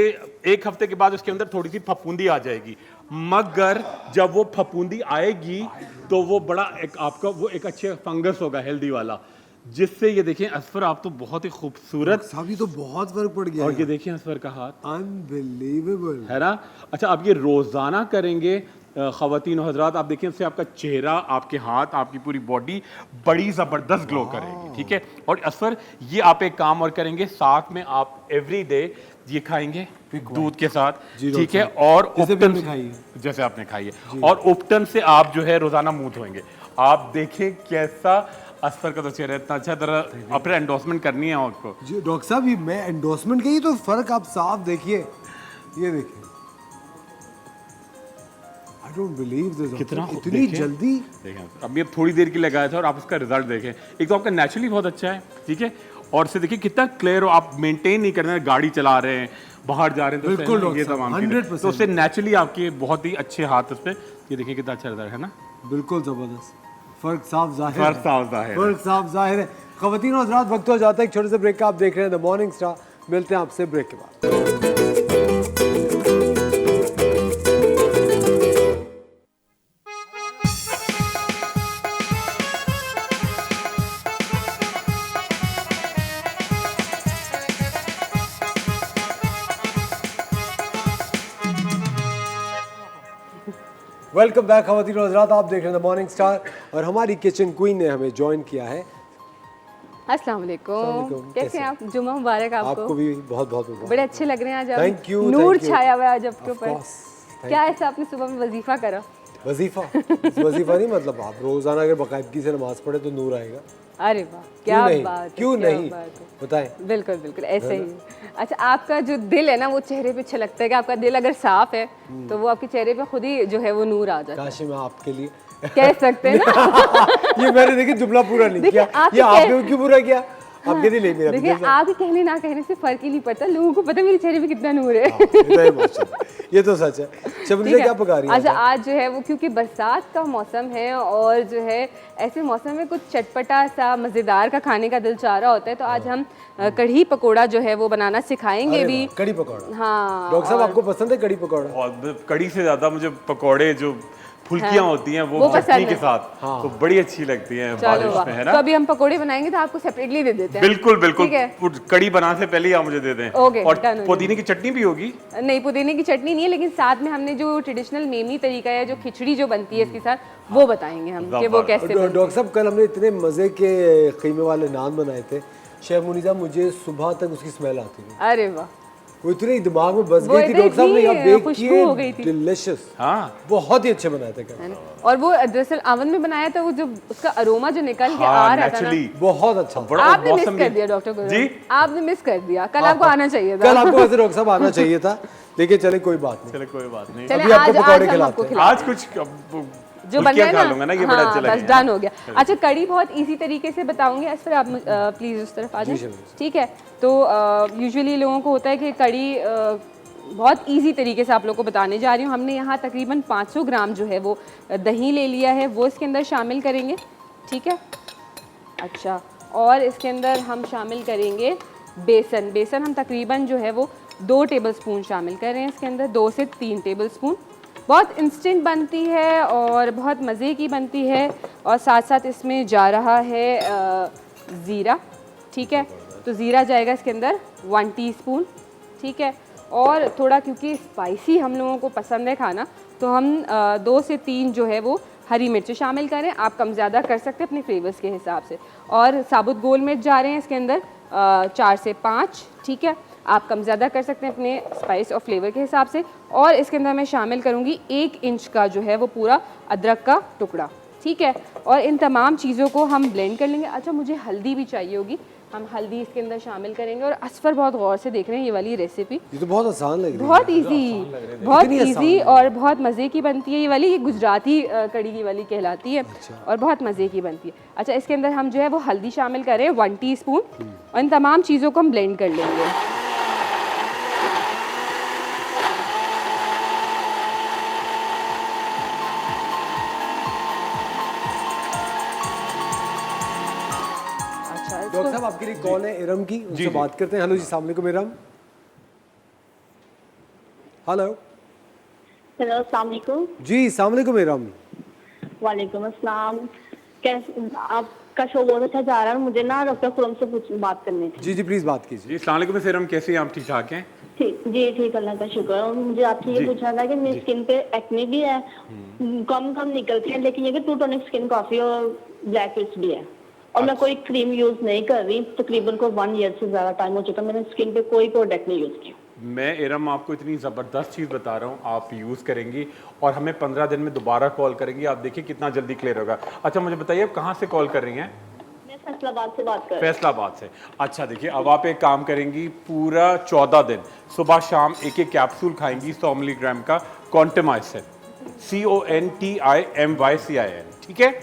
1 हफ्ते के बाद उसके अंदर थोड़ी सी फफूंदी आ जाएगी, मगर जब वो फफूंदी आएगी तो वो बड़ा आपका वो एक अच्छे फंगस होगा, हेल्दी वाला, जिससे ये देखें असफर, आप तो बहुत ही खूबसूरत, साहब ये तो बहुत फर्क पड़ गया और है। ये देखें असफर का हाथ, अनबिलीवेबल है ना। अच्छा, आप ये रोजाना करेंगे ख़वातीन और हज़रात, आप देखिए उससे आपका चेहरा, आपके हाथ, आपकी पूरी बॉडी बड़ी ज़बरदस्त ग्लो करेगी, ठीक है। और असफर ये आप एक काम और करेंगे, साथ में आप एवरी डे ये खाएंगे दूध के साथ, ठीक है। और उपटन, जैसे आपने खाई है, और उपटन से आप जो है रोजाना मुंह धोएंगे। आप देखें कैसा असफर का तो चेहरा इतना अच्छा, तरह अपने एंडोर्समेंट करनी है आपको। जी डॉक्टर साहब, ये मैं एंडोर्समेंट की तो फर्क आप साफ देखिए, ये देखिए, आई डोंट बिलीव दिस, कितना इतनी जल्दी। देखें, अब ये थोड़ी देर की लगाया था और आप उसका रिजल्ट देखें। एक तो आपका नेचुरली बहुत अच्छा है, ठीक है, और से देखिए कितना क्लियर हो, आप मेंटेन नहीं कर रहे हैं, गाड़ी चला रहे हैं, बाहर जा रहे हैं, तो बिल्कुल ये तमाम 100%, तो उससे नेचुरली आपके बहुत ही अच्छे हाथ उस पे, ये देखिए कितना अच्छा रिजल्ट है ना। बिल्कुल जबरदस्त, फर्क साफ जाहिर फर्क है। साफ जाहिर है। फर्क साफ जाहिर है। ख़वातीन और हज़रात, वक्त हो जाता है एक छोटे से ब्रेक का। आप देख रहे हैं द मॉर्निंग स्टार, मिलते हैं आपसे ब्रेक के बाद। वेलकम बैक ख़वातीन और हज़रात, आप देख रहे हैं द मॉर्निंग स्टार, और हमारी किचन क्वीन ने हमें ज्वाइन किया है। अस्सलाम वालेकुम, कैसे हैं आप? जुम्मा मुबारक आपको भी बहुत बहुत मुबारक। बड़े अच्छे लग रहे हैं आज आप। Thank you, Noor thank you. छाया हुआ है आज आपके Of ऊपर। course, thank क्या ऐसा आपने सुबह में वजीफा करा? वजीफा वजीफा नहीं, मतलब आप रोजाना अगर बाकायदगी से नमाज पढ़े तो नूर आएगा। अरे वाह, क्या नहीं? बात है, क्यों क्या नहीं बात है। बताएं। बिल्कुल बिल्कुल ऐसे ही। अच्छा, आपका जो दिल है ना, वो चेहरे पे छलकता है कि आपका दिल अगर साफ है तो वो आपके चेहरे पे खुद ही जो है वो नूर आ जाता है। काश मैं आपके लिए कह सकते हैं ना। ये मैंने देखिए जुमला पूरा नहीं देखिए, किया, आप ये तो आपने क्यों पूरा किया? आपके दिल नहीं, मेरा देखिए, दिल आपके कहने ना कहने से फर्क ही नहीं पड़ता, लोगों को पता है मेरे चेहरे पे कितना नूर है। ये तो सच है। शबनीर क्या पका रही है? अच्छा, आज जो है वो क्योंकि बरसात का मौसम है और जो है ऐसे मौसम में कुछ चटपटा सा मज़ेदार का खाने का दिल चाह रहा होता है, तो आज हम कढ़ी पकोड़ा जो है वो बनाना सिखाएंगे भी। कढ़ी पकौड़ा, हाँ। डॉक्टर साहब आपको पसंद है कढ़ी पकौड़ा? और कड़ी से ज्यादा मुझे पकौड़े जो फुल्कियां होती हैं वो पसंद चटनी है। के साथ, तो बड़ी अच्छी लगती हैं चलो बारिश वाह, में, है तो ना। अभी हम पकोड़े बनाएंगे तो आपको सेपरेटली दे देते हैं। बिल्कुल बिल्कुल, ठीक है? कड़ी बनाने से पहले ही आप मुझे दे दें। ओके, और डन हो पुदीने की चटनी भी होगी? नहीं, पुदीने की चटनी नहीं है, लेकिन साथ में हमने जो ट्रेडिशनल मेमी तरीका है, जो खिचड़ी जो बनती है इसके साथ, वो बताएंगे हम कि वो कैसे बनती है। डॉक्टर साहब, कल हमने इतने मजे के कीमे वाले नान बनाए थे, शेफ मुनीजा, मुझे सुबह तक उसकी स्मेल आती थी। अरे वाह, वो इतनी दिमाग में बस वो गई थी। डॉक्टर साहब ने इतनी यहाँ बेक खुशबू हो गई किए, थी। डिलीशियस, हाँ, बहुत ही अच्छे बनाए थे कल। और वो दरअसल ओवन में बनाया था, वो जो उसका अरोमा जो निकल के आ रहा था ना, नेचुरली बहुत अच्छा। बड़ा आपने मिस मौसम कर भी- दिया डॉक्टर को। जी? आपने मिस कर दिया, कल आपको आना चाहिए था। कल आपको वैसे डॉक्टर साहब आना चाहिए था, लेकिन चले कोई बात नहीं। चले कोई बात नहीं, चले अभी आपको आज पकौड़े हम खिलाते आपको हैं। खिलाते आज कुछ जो बन फुल्कियां गया खा लूंगा ना, ये बड़ा हाँ, अच्छा बस लगेगा। डन हो गया। अच्छा, कड़ी बहुत इजी तरीके से बताऊंगी असफर, आप प्लीज उस तरफ आ जाए, ठीक है। तो यूजुअली लोगों को होता है कि कड़ी बहुत इजी तरीके से आप लोगों को बताने जा रही हूँ। हमने यहाँ तकरीबन 500 ग्राम जो है वो दही ले लिया है, वो इसके अंदर शामिल करेंगे, ठीक है। अच्छा, और इसके अंदर हम शामिल करेंगे बेसन। बेसन हम तकरीबन जो है वो 2 टेबलस्पून शामिल कर रहे हैं इसके अंदर, 2 से 3 टेबलस्पून। बहुत इंस्टेंट बनती है और बहुत मज़े की बनती है। और साथ साथ इसमें जा रहा है ज़ीरा, ठीक है, तो ज़ीरा जाएगा इसके अंदर 1 टीस्पून, ठीक है। और थोड़ा क्योंकि स्पाइसी हम लोगों को पसंद है खाना, तो हम 2 से 3 जो है वो हरी मिर्च शामिल करें। आप कम ज़्यादा कर सकते हैं अपने फ्लेवर्स के हिसाब से। और साबुत गोल मिर्च जा रहे हैं इसके अंदर 4 से 5, ठीक है, आप कम ज़्यादा कर सकते हैं अपने स्पाइस और फ्लेवर के हिसाब से। और इसके अंदर मैं शामिल करूँगी 1 इंच का जो है वो पूरा अदरक का टुकड़ा, ठीक है। और इन तमाम चीज़ों को हम ब्लेंड कर लेंगे। अच्छा, मुझे हल्दी भी चाहिए होगी, हम हल्दी इसके अंदर शामिल करेंगे। और असफर बहुत गौर से देख रहे हैं ये वाली रेसिपी, ये तो बहुत आसान लग रही है, बहुत इजी और बहुत मज़े की बनती है ये वाली। ये गुजराती कड़ी की वाली कहलाती है और बहुत मज़े की बनती है। अच्छा, इसके अंदर हम जो है वो हल्दी शामिल करें 1 टीस्पून और इन तमाम चीज़ों को हम ब्लेंड कर लेंगे। डॉक्टर साहब आपके लिए कॉल है इरम की, उनसे बात करते हैं। हेलो जी, अस्सलाम वालेकुम इरम। हेलो हेलो, अस्सलाम वालेकुम। जी, अस्सलाम वालेकुम इरम। वालेकुम अस्सलाम। कैसे आपका शो बहुत अच्छा जा रहा है। मुझे ना डॉक्टर खुरम से बात करनी थी। जी जी, प्लीज बात कीजिए। जी, अस्सलाम वालेकुम सिरम, कैसे हैं आप? ठीक ठाक हैं? ठीक जी, ठीक, अल्लाह का शुक्र। और मुझे आपसे ये पूछना था कि मेरी स्किन पे एक्ने भी है, कम निकलती है, लेकिन ये कि टू टोनिक स्किन काफी और ब्लैक हेड्स भी है। और मैं कोई क्रीम यूज नहीं कर रही, तकरीबन को 1 ईयर से ज्यादा टाइम हो चुका, मैंने स्किन पे कोई प्रोडक्ट नहीं यूज किया। मैं इरम आपको इतनी ज़बरदस्त चीज़ बता रहा हूँ, आप यूज़ करेंगी और हमें 15 दिन में दोबारा कॉल करेंगी, आप देखिए कितना जल्दी क्लियर होगा। अच्छा, मुझे बताइए आप कहाँ से कॉल कर रही हैं? मैं फैसलाबाद से बात कर रही हूँ। फैसलाबाद से। अच्छा, देखिए अब आप एक काम करेंगी, पूरा 14 दिन सुबह शाम एक कैप्सूल खाएंगी 100 मिलीग्राम का कॉन्टेमाइसिन, CONTIMYCIN, ठीक है।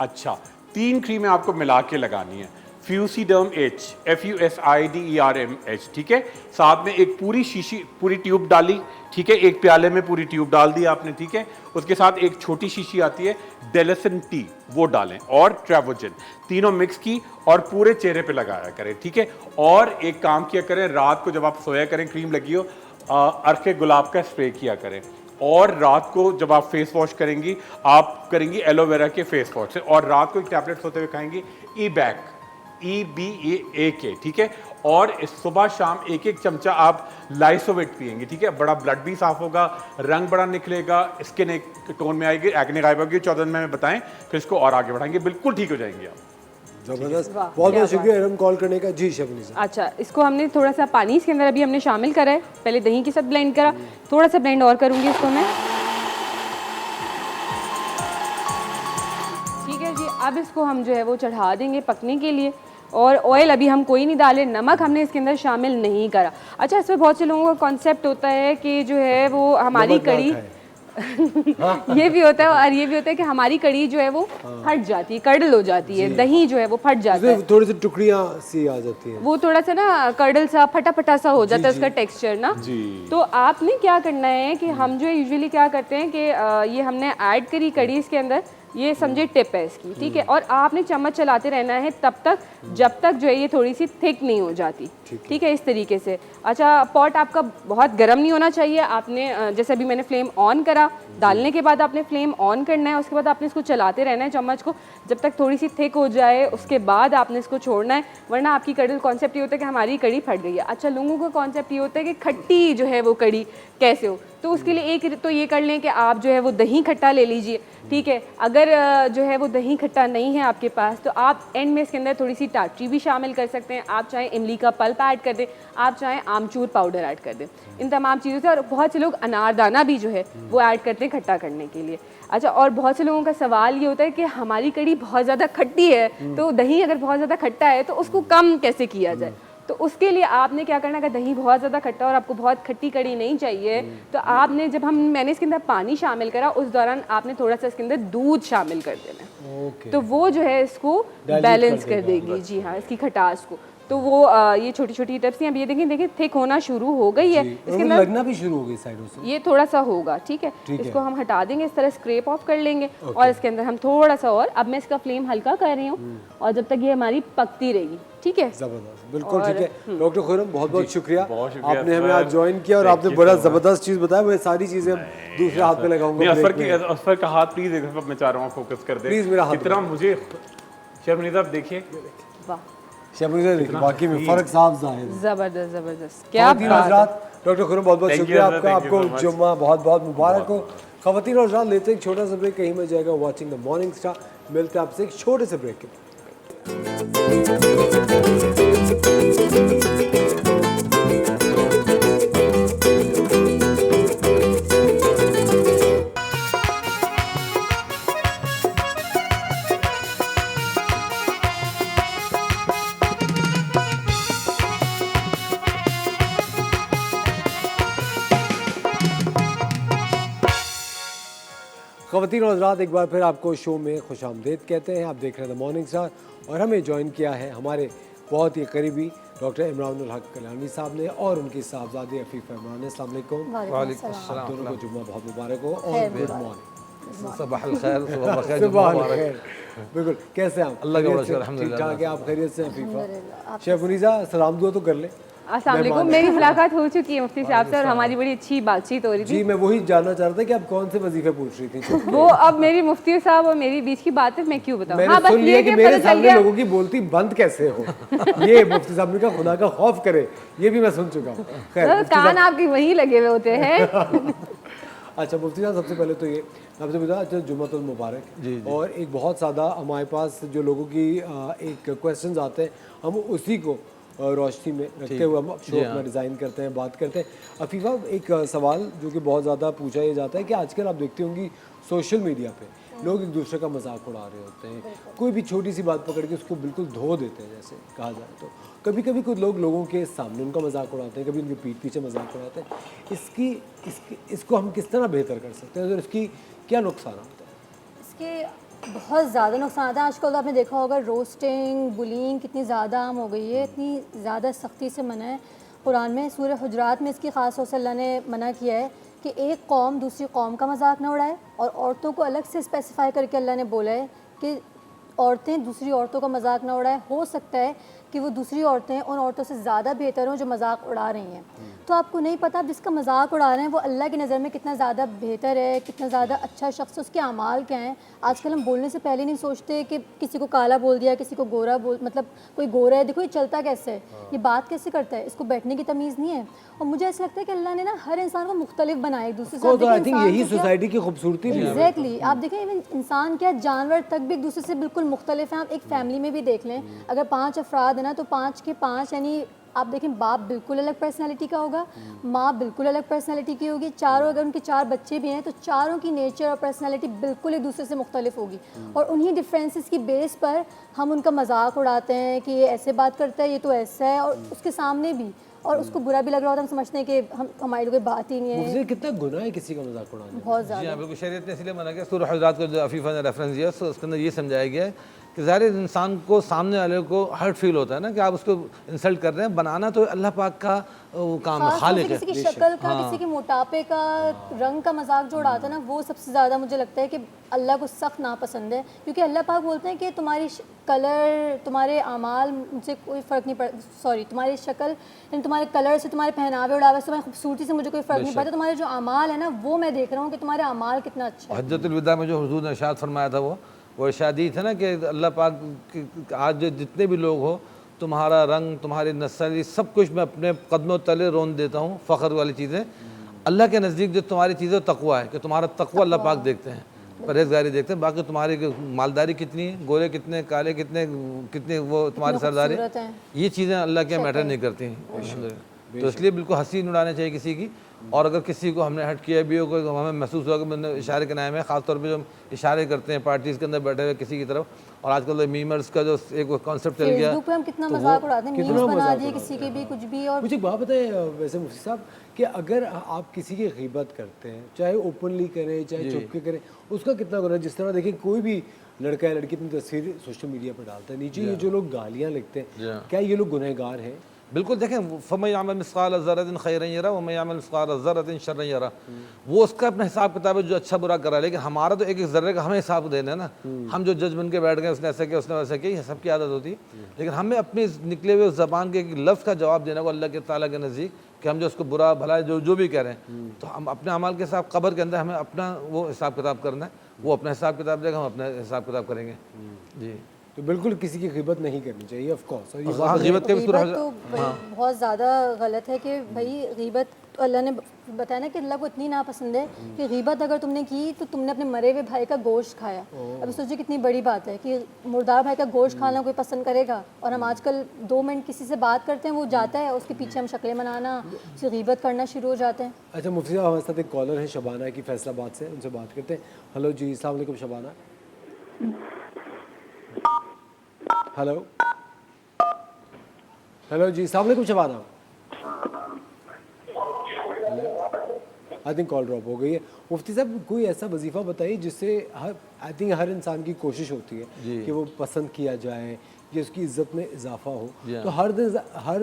अच्छा, 3 क्रीमें आपको मिला के लगानी है। फ्यूसीडर्म H, FUSIDERM H, ठीक है। साथ में एक पूरी शीशी, पूरी ट्यूब डाली, ठीक है, एक प्याले में पूरी ट्यूब डाल दी आपने, ठीक है। उसके साथ एक छोटी शीशी आती है डेलेसिन टी, वो डालें, और ट्रेवोजिन, तीनों मिक्स की और पूरे चेहरे पे लगाया करें, ठीक है। और एक काम किया करें, रात को जब आप सोया करें, क्रीम लगी हो, अर्के गुलाब का स्प्रे किया करें। और रात को जब आप फेस वॉश करेंगी, आप करेंगी एलोवेरा के फेस वॉश से। और रात को एक टैबलेट सोते हुए खाएंगी EBAK, EBAK, ठीक है। और इस सुबह शाम 1-1 चमचा आप लाइसोवेट पिएंगे, ठीक है। बड़ा ब्लड भी साफ होगा, रंग बड़ा निकलेगा, स्किन एक टोन में आएगी, एक्ने गायब होगी। 14 दिन में बताएं, फिर इसको और आगे बढ़ाएंगे, बिल्कुल ठीक हो जाएंगे आप। जबरदस्त, बहुत बहुत शुक्रिया इरम कॉल करने का। जी शबनी साहब। अच्छा, इसको हमने थोड़ा सा पानी इसके अंदर अभी हमने शामिल करा है, पहले दही के साथ ब्लेंड करा, थोड़ा सा ब्लेंड और करूंगी इसको मैं, ठीक है जी। अब इसको हम जो है वो चढ़ा देंगे पकने के लिए। और ऑयल अभी हम कोई नहीं डाले, नमक हमने इसके अंदर शामिल नहीं करा। अच्छा, इसमें बहुत से लोगों का कॉन्सेप्ट होता है कि जो है वो हमारी कड़ी ये भी होता है और ये भी होता है कि हमारी कड़ी जो है वो फट जाती है, कर्डल हो जाती है, दही जो है वो फट जाता है, थोड़ी सी टुकड़ियां सी आ जाती हैं, वो थोड़ा सा ना कर्डल सा फटा फटा सा हो जाता है उसका टेक्सचर ना। तो आपने क्या करना है कि हम जो यूजुअली क्या करते हैं कि ये हमने ऐड करी कड़ी इसके अंदर, ये समझे टिप है इसकी, ठीक है। और आपने चम्मच चलाते रहना है तब तक जब तक जो है ये थोड़ी सी थिक नहीं हो जाती, ठीक है, इस तरीके से। अच्छा, पॉट आपका बहुत गर्म नहीं होना चाहिए। आपने जैसे अभी मैंने फ्लेम ऑन करा, डालने के बाद आपने फ्लेम ऑन करना है, उसके बाद आपने इसको चलाते रहना है चम्मच को जब तक थोड़ी सी थिक हो जाए, उसके बाद आपने इसको छोड़ना है, वरना आपकी कड़ी कॉन्सेप्ट ये होता है कि हमारी कड़ी फट गई है। अच्छा, लोगों का कॉन्सेप्ट ये होता है कि खट्टी जो है वो कड़ी कैसे हो, तो उसके लिए एक तो ये कर लें कि आप जो है वो दही खट्टा ले लीजिए, ठीक है। अगर जो है वो दही खट्टा नहीं है आपके पास तो आप एंड में इसके अंदर थोड़ी सी टाटरी भी शामिल कर सकते हैं। आप चाहें इमली का पल्प ऐड कर दें, आप चाहें आमचूर पाउडर ऐड कर दें, इन तमाम चीज़ों से। और बहुत से लोग अनारदाना भी जो है वो ऐड करते हैं खट्टा करने के लिए। अच्छा, और बहुत से लोगों का सवाल ये होता है कि हमारी कड़ी बहुत ज़्यादा खट्टी है, तो दही अगर बहुत ज़्यादा खट्टा है तो उसको कम कैसे किया जाए। तो उसके लिए आपने क्या करना, अगर दही बहुत ज़्यादा खट्टा और आपको बहुत खट्टी कड़ी नहीं चाहिए तो आपने जब मैंने इसके अंदर पानी शामिल करा उस दौरान आपने थोड़ा सा इसके अंदर दूध शामिल कर देना, तो वो जो है इसको बैलेंस कर देगी, जी हाँ, इसकी खटास को। तो वो ये छोटी छोटी टिप्स हैं। अब ये देखिए थिक होना शुरू हो गई है, इसके अंदर लगना भी शुरू हो गई साइडों से। ये थोड़ा सा होगा, ठीक है, इसको हम हटा देंगे, इस तरह स्क्रैप ऑफ कर लेंगे और इसके अंदर हम थोड़ा सा और, अब मैं इसका फ्लेम हल्का कर रही हूँ और जब तक ये हमारी पकती रहेगी, ठीक है। जबरदस्त, बिल्कुल ठीक है। डॉक्टर खुर्रम बहुत बहुत शुक्रिया, आपने हमें आज ज्वाइन किया और आपने बड़ा जबरदस्त चीज़ बताया। वो सारी चीज़ें हम दूसरे हाथ पे लगाऊंगा। असफर का हाथ प्लीज एक दफा मैं चाह रहा हूँ फोकस कर दे प्लीज मेरा हाथ कितना मुझे शेफ मुनीर साहब देखिए, बाकी में फर्क साफ जाहिर है। जबरदस्त जबरदस्त, क्या हजरात, डॉक्टर खुर्रम बहुत बहुत Thank you, शुक्रिया sir, आपका, thank you आपको so much. जुम्मा बहुत बहुत मुबारक हो। खवातीन और हजरात, लेते हैं एक छोटा सा ब्रेक, कहीं में जाएगा वॉचिंग द मॉर्निंग स्टार। मिलते हैं आपसे एक छोटे से ब्रेक के। खवातीन और हजरात, एक बार फिर आपको शो में खुशामदीद कहते हैं। आप देख रहे हैं द मॉर्निंग स्टार और हमें ज्वाइन किया है हमारे बहुत ही करीबी डॉक्टर इमरान उल हक कल्याणी साहब ने और उनकी साहबजादी अफीफ़ा इमरान। अस्सलाम वालेकुम। वालेकुम अस्सलाम। आप दोनों को जुम्मा बहुत मुबारक हो और गुड मॉर्निंग। सुबह खैर, सुबह बखैर, सुबह मुबारक। खैर। बिल्कुल, कैसे हैं आप? अल्लाह का खैरियत से? शुक्र, अल्हम्दुलिल्लाह। ठीक ठाक है, आप खैरियत से हैं? अफीफ़ा, शेफ मुनीसा, सलाम दुआ तो कर ले। अस्सलाम वालेकुम। मेरी मुलाकात हो चुकी है मुफ्ती साहब से और हमारी बड़ी अच्छी बातचीत हो रही थी। जी, मैं वही जानना चाह रहा था कि आप कौन से वजीफे पूछ रही थी। वो अब मेरी मुफ्ती साहब और मेरी बीच की बात है, मैं क्यों बताऊं। मैंने हाँ, बस सुन लिया ये कि कि मेरे पता चल सामने गया लोगों की बोलती बंद कैसे हो। ये मुफ्ती साहब ने कहा खुदा का खौफ करे, ये भी मैं सुन चुका हूँ। खैर, तो मुफ्ती कान साहब- आपके वहीं लगे हुए होते हैं। अच्छा मुफ्ती साहब, सबसे पहले तो ये आपसे बता, अच्छा जुम्मतुल मुबारक। जी। और एक बहुत सादा हमारे पास जो लोगों की एक क्वेश्चंस आते हैं, हम उसी को रोशनी में रखते हुए हम शो अपना डिज़ाइन करते हैं, बात करते हैं। अफीफ़ा, एक सवाल जो कि बहुत ज़्यादा पूछा ये जाता है कि आजकल आप देखती होंगी सोशल मीडिया पे लोग एक दूसरे का मजाक उड़ा रहे होते हैं, कोई भी छोटी सी बात पकड़ के उसको बिल्कुल धो देते हैं, जैसे कहा जाए तो। कभी कभी कुछ लोग लोगों के सामने उनका मजाक उड़ाते हैं, कभी उनके पीठ पीछे मजाक उड़ाते हैं। इसको हम किस तरह बेहतर कर सकते हैं और इसकी क्या नुकसान होता है? इसके बहुत ज़्यादा नुकसान आता है। आजकल तो आपने देखा होगा रोस्टिंग, बुलिंग कितनी ज़्यादा आम हो गई है, इतनी ज़्यादा सख्ती से मना है। कुरान में सूरह हुजरात में इसकी ख़ास तौर से अल्लाह ने मना किया है कि एक कौम दूसरी कौम का मजाक ना उड़ाए, और औरतों को अलग से स्पेसिफाई करके अल्लाह ने बोला है कि औरतें दूसरी औरतों का मजाक ना उड़ाए। हो सकता है कि वो दूसरी औरतें उन औरतों से ज़्यादा बेहतर हों जो मजाक उड़ा रही हैं। तो आपको नहीं पता आप जिसका मजाक उड़ा रहे हैं वो अल्लाह की नज़र में कितना ज़्यादा बेहतर है, कितना ज़्यादा अच्छा शख्स, उसके अमाल क्या हैं। आजकल हम बोलने से पहले नहीं सोचते कि किसी को काला बोल दिया, किसी को गोरा बोल, मतलब कोई गोरा है, देखो ये चलता कैसे है, ये बात कैसे करता है, इसको बैठने की तमीज़ नहीं है। और मुझे ऐसा लगता है कि अल्लाह ने ना हर इंसान को मुख्तलिफ बनाया एक दूसरे से। आई थिंक यही सोसाइटी की खूबसूरती भी है। एग्जैक्टली, आप देखें इवन इंसान क्या, जानवर तक भी एक दूसरे से बिल्कुल मुख्तलिफ हैं। आप एक फैमिली में भी देख लें, अगर 5 अफराद है ना तो 5 के 5 यानी आप देखें बाप बिल्कुल अलग पर्सनालिटी का होगा, माँ बिल्कुल अलग पर्सनालिटी की होगी, चारों अगर उनके 4 बच्चे भी हैं तो चारों की नेचर और पर्सनालिटी बिल्कुल एक दूसरे से मुख्तलिफ होगी। और उन्हीं डिफरेंसेस की बेस पर हम उनका मजाक उड़ाते हैं कि ये ऐसे बात करता है, ये तो ऐसा है, और उसके सामने भी, और उसको बुरा भी लग रहा होता है, हम समझते हैं कि हम हमारी लोग बात ही नहीं है। मुझे कितना गुनाह है किसी का मजाक उड़ाना। बहुत जी ज़्यादा। हाँ, बिल्कुल शरीयत ने इसलिए मना किया। सूरह हुजरात को जो अफीफ़ा ने रेफरेंस दिया तो उसके अंदर ये समझाया गया है कि ज़ाहिर इंसान को, सामने वाले को हर्ट फील होता है ना कि आप उसको इंसल्ट कर रहे हैं। बनाना तो अल्लाह पाक का वो काम है, खालिक है। किसी की शक्ल का, किसी के मोटापे का, रंग का मजाक जो उड़ाता है ना, वो सबसे ज़्यादा मुझे लगता है कि अल्लाह को सख्त नापसंद है। क्योंकि अल्लाह पाक बोलते हैं कि तुम्हारी कलर, तुम्हारे अमाल मुझसे कोई फ़र्क नहीं पड़ता, सॉरी तुम्हारी शक्ल यानी तुम्हारे कलर से, तुम्हारे पहनावे उड़ावे से, तुम्हारी खूबसूरती से मुझे कोई फ़र्क नहीं पड़ता, तुम्हारे जो अमाल है ना वो मैं देख रहा हूँ कि तुम्हारे अमाल कितना अच्छा है। हज्जतुल विदा में जो हुजूर ने इरशाद फरमाया था वो इरशाद ही था ना कि अल्लाह पाक आज जो जितने भी लोग हो, तुम्हारा रंग, तुम्हारी नस्ल, सब कुछ मैं अपने कदमों तले रोन देता हूँ। फ़ख्र वाली चीज़ें अल्लाह के नज़दीक जो तुम्हारी चीज़ें तक़वा है कि तुम्हारा तक़वा अल्लाह पाक देखते हैं, परहेज़गारी देखते हैं। बाकी तुम्हारी मालदारी कितनी है, गोरे कितने, काले कितने, कितने वो तुम्हारी सरदारी, ये चीज़ें अल्लाह के मैटर नहीं करती। तो इसलिए बिल्कुल हंसी उड़ानी चाहिए किसी की। और अगर किसी को हमने हर्ट किया भी हो, कोई हमें महसूस हुआ कि मैंने इशारे के नाम है, ख़ासतौर पे जो हम इशारे करते हैं पार्टीज़ के अंदर बैठे हुए किसी की तरफ, और आजकल तो मीमर्स का जो एक कॉन्सेप्ट चल गया, फेसबुक पे हम कितना मजाक उड़ाते हैं, मीम्स बना दिए किसी के भी कुछ भी। और मुझे एक बात बताएं वैसे मुफ्ती साहब कि अगर आप किसी की ग़ीबत करते हैं, चाहे ओपनली करें चाहे छुप के करें, उसका कितना गुनाह? जिस तरह देखिए कोई भी लड़का या लड़की अपनी तस्वीर सोशल मीडिया पर डालता है, नीचे ये जो लोग गालियाँ लिखते हैं, क्या ये लोग गुनहगार हैं? बिल्कुल। देखें, फमन यअमल मिस्क़ाल ज़र्रतिन खैरन यरा वमन यअमल मिस्क़ाल ज़र्रतिन शर्रन यरा, वो उसका अपना हिसाब किताब है जो अच्छा बुरा कर रहा है, लेकिन हमारा तो एक एक ज़र्रे का हमें हिसाब देना है ना। हम जो जज बन के बैठ गए, उसने ऐसा किया उसने वैसा किया, सबकी आदत होती है, लेकिन हमें अपनी निकले हुए ज़बान के एक लफ्ज़ का जवाब देना को अल्लाह के ताला के नज़दीक कि हम जो उसको बुरा भला जो भी कह रहे हैं, तो हम अपने अमाल के साथ कब्र के अंदर हमें अपना वो हिसाब किताब करना है, वो अपना हिसाब किताब देगा, हम अपना हिसाब किताब करेंगे। जी, तो बिल्कुल किसी की ग़ीबत नहीं करनी चाहिए ऑफ कोर्स। और ये ग़ीबत के भी ग़ीबत तो बहुत ज़्यादा गलत है कि भाई ग़ीबत, तो अल्लाह ने बताया ना कि अल्लाह को इतनी नापसंद है कि ग़ीबत अगर तुमने की तो तुमने अपने मरे हुए भाई का गोश्त खाया। अब सोचिए कितनी बड़ी बात है कि मुर्दार भाई का गोश्त खाना कोई पसंद करेगा, और हम आजकल 2 मिनट किसी से बात करते हैं, वो जाता है उसके पीछे हम शक्लें बनाना, उसकी ग़ीबत करना शुरू हो जाते हैं। अच्छा मुफ्ती साहब, हमारे साथ एक कॉलर है शबाना की फैसलाबाद से, उनसे बात करते हैं। हेलो जी, अस्सलाम वालेकुम शबाना। हेलो हेलो जी, अस्सलाम वालेकुम Shabana. I think call drop हो गई है। मुफ्ती साहब, कोई ऐसा वजीफ़ा बताइए जिससे आई थिंक हर इंसान की कोशिश होती है कि वो पसंद किया जाए कि उसकी इज़्ज़त में इजाफा हो, तो हर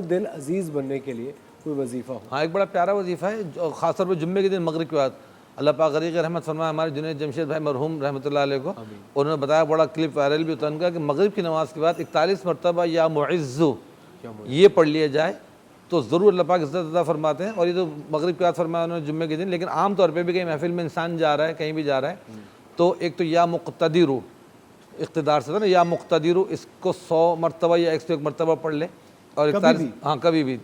दिल अजीज़ बनने के लिए कोई वजीफ़ा हो। हाँ, एक बड़ा प्यारा वजीफ़ा है, ख़ासतौर पर जुम्मे के दिन मगरिब के बाद। अल्लाह पाक गरीक़ रहमत फरमाए हमारे जुनैद जमशेद भाई मरहूम रहमतुल्लाह अलैह को, उन्होंने बताया, बड़ा क्लिप वायरल भी होता है उनका, कि मगरिब की नमाज़ के बाद 41 मरतबा या मुइज़्ज़ु ये पढ़ लिया जाए तो ज़रूर अल्लाह पाक इज़्ज़त अता फरमाते हैं। और ये तो मगरिब के बाद फरमाया उन्होंने जुम्मे के दिन, लेकिन आम तौर पे भी कहीं महफिल में इंसान जा रहा है, कहीं भी जा रहा है, तो एक तो या मुक़्तदिरु, इक़्तिदार से था ना, या मुक़्तदिरु, इसको 100 मरतबा या 101 मरतबा पढ़ ले। और 41, हाँ कभी भी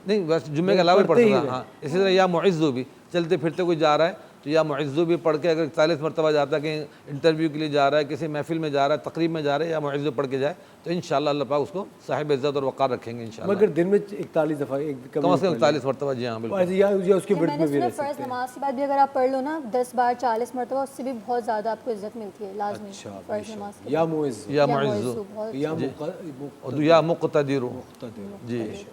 नहीं, बस जुम्मे के अलावा पढ़ सकता है। हाँ, इसी तरह या मुइज़्ज़ु भी, चलते फिरते कोई जा रहा है तो या मुइज़्ज़ु भी पढ़ के, अगर 41 मरतबा जाता है, कहीं इंटरव्यू के लिए जा रहा है, किसी महफिल में जा रहा है, तकरीब में जा रहा है, या मुइज़्ज़ु पढ़ के जाए, तो इंशाअल्लाह अल्लाह पाक उसको साहिब इज़्ज़त और वक़ार रखेंगे इंशाअल्लाह। मगर दिन में 41 दफ़ा कम से कम 41 मरतबा, जी हाँ बिल्कुल। या उसके बिर्द में भी रह फ़र्ज़ नमाज के बाद भी अगर आप पढ़ लो ना 10 बार 40 मरतबा, उससे भी बहुत ज़्यादा आपको इज़्ज़त मिलती है लाज़मी। फ़र्ज़ नमाज के या मुइज़्ज़ु या मुइज़्ज़ु या मुक़्तदिरु। जी,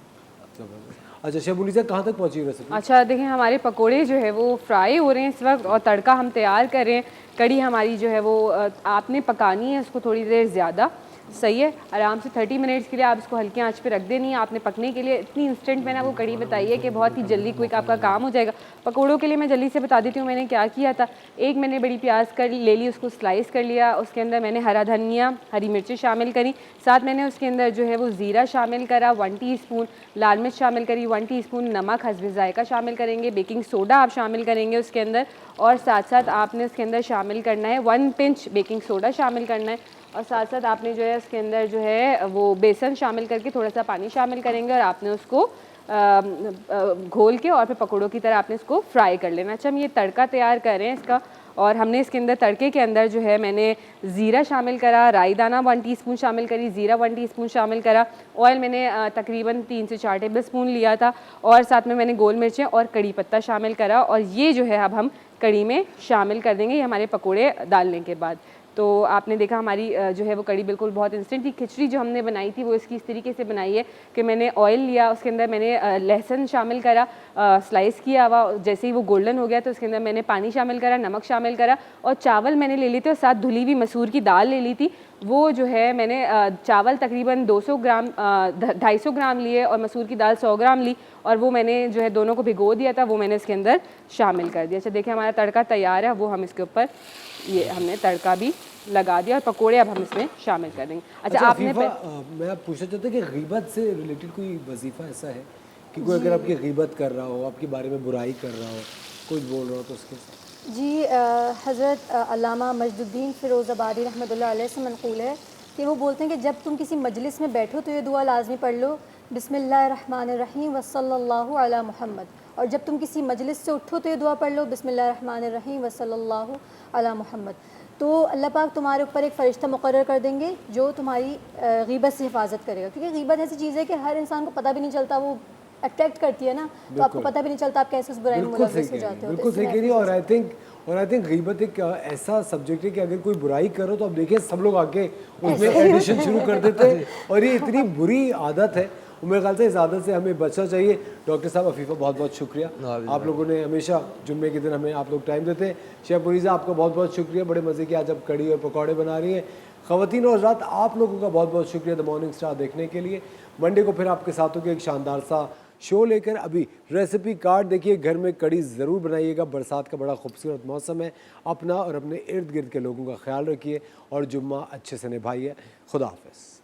अच्छा शबुली साहब, कहाँ तक पहुँची रेसिपी? अच्छा देखिए, हमारे पकोड़े जो है वो फ्राई हो रहे हैं इस वक्त, और तड़का हम तैयार कर रहे हैं। कड़ी हमारी जो है वो आपने पकानी है उसको थोड़ी देर ज़्यादा, सही है, आराम से 30 मिनट्स के लिए आप इसको हल्की आंच पे रख देनी है आपने पकने के लिए। इतनी इंस्टेंट मैंने वो कड़ी बताई है कि बहुत ही जल्दी क्विक आपका काम हो जाएगा। पकोड़ों के लिए मैं जल्दी से बता देती हूँ मैंने क्या किया था। एक मैंने बड़ी प्याज ले ली, उसको स्लाइस कर लिया, उसके अंदर मैंने हरा धनिया, हरी मिर्ची शामिल करी, साथ मैंने उसके अंदर जो है वो ज़ीरा शामिल करा, 1 टीस्पून लाल मिर्च शामिल करी, 1 टीस्पून नमक हस्बे ज़ायका शामिल करेंगे, बेकिंग सोडा आप शामिल करेंगे उसके अंदर, और साथ साथ आपने उसके अंदर शामिल करना है 1 पिंच बेकिंग सोडा शामिल करना है, और साथ साथ आपने जो है उसके अंदर जो है वो बेसन शामिल करके थोड़ा सा पानी शामिल करेंगे, और आपने उसको घोल के और फिर पकौड़ों की तरह आपने इसको फ्राई कर लेना। अच्छा, हम ये तड़का तैयार कर रहे हैं इसका, और हमने इसके अंदर तड़के के अंदर जो है मैंने ज़ीरा शामिल करा, राई दाना 1 टीस्पून शामिल करी, ज़ीरा 1 टीस्पून शामिल करा, ऑयल मैंने तकरीबन 3 से 4 टेबल स्पून लिया था, और साथ में मैंने गोल मिर्चें और कड़ी पत्ता शामिल करा, और ये जो है अब हम कड़ी में शामिल कर देंगे, ये हमारे पकोड़े डालने के बाद। तो आपने देखा हमारी जो है वो कड़ी बिल्कुल बहुत इंस्टेंट थी। खिचड़ी जो हमने बनाई थी वो इसकी इस तरीके से बनाई है कि मैंने ऑयल लिया, उसके अंदर मैंने लहसुन शामिल करा, स्लाइस किया हुआ, जैसे ही वो गोल्डन हो गया तो उसके अंदर मैंने पानी शामिल करा, नमक शामिल करा, और चावल मैंने ले लिए थे, और साथ धुली हुई मसूर की दाल ले ली थी। वो जो है मैंने चावल तकरीबन 200 ग्राम 250 ग्राम लिए, और मसूर की दाल 100 ग्राम ली, और वो मैंने जो है दोनों को भिगो दिया था, वो मैंने इसके अंदर शामिल कर दिया। अच्छा देखिए, हमारा तड़का तैयार है, वो हम इसके ऊपर ये हमने तड़का भी लगा दिया, और पकोड़े अब हम इसमें शामिल कर देंगे। अच्छा आपने मैं आप पूछना चाहता हूँ कि ग़ीबत से रिलेटेड कोई वजीफ़ा ऐसा है कि कोई अगर आपकी ग़ीबत कर रहा हो, आपके बारे में बुराई कर रहा हो, कुछ बोल रहा हो, तो उसके साथ जी हज़रत अल्लामा मजदुद्दीन फ़िरोज़ाबादी रहमतुल्लाह अलैह से मनक़ूल है कि वो बोलते हैं कि जब तुम किसी मजलिस में बैठो तो ये दुआ लाजमी पढ़ लो, बिस्मिल्लाहिर्रहमानिर्रहीम वसल्लल्लाहु अला मुहम्मद, और जब तुम किसी मजलिस से उठो तो ये दुआ पढ़ लो, बिस्मिल्लाहिर्रहमानिर्रहीम वसल्लल्लाहु अला मुहम्मद। तो अल्लाह पाक तुम्हारे ऊपर एक फ़रिश्ता मुक़र्रर कर देंगे जो तुम्हारी ग़ीबत से हिफाजत करेगा, क्योंकि ग़ीबत ऐसी चीज़ है कि हर इंसान को पता भी नहीं चलता वो अट्रैक्ट करती है ना, तो आपको पता भी नहीं चलता आप कैसे उस बुराई में बिल्कुल सही मुलव्वस हो कह रही जाते हैं, हो। बिल्कुल सही कह रही है। और आई थिंक गीबत एक ऐसा सब्जेक्ट है कि अगर कोई बुराई करो तो अब देखिए सब लोग आके उसमें एडिशन शुरू कर देते हैं, और ये इतनी बुरी आदत है। और मेरे ख्याल से इस आदत से हमें बचना चाहिए। डॉक्टर साहब, अफीफ़ा, बहुत बहुत शुक्रिया, आप लोगों ने हमेशा जुम्मे के दिन हमें आप लोग टाइम देते हैं। शेफ मुनीज़ा, आपका बहुत बहुत शुक्रिया, बड़े मज़े की आज आप कड़ी और पकौड़े बना रही हैं। ख़वातीन और हज़रात, आप लोगों का बहुत बहुत शुक्रिया द मॉर्निंग स्टार देखने के लिए। मंडे को फिर आपके साथ होकर एक शानदार सा शो लेकर। अभी रेसिपी कार्ड देखिए, घर में कड़ी ज़रूर बनाइएगा, बरसात का बड़ा खूबसूरत मौसम है। अपना और अपने इर्द गिर्द के लोगों का ख्याल रखिए और जुम्मा अच्छे से निभाइए। खुदा हाफ़िज़।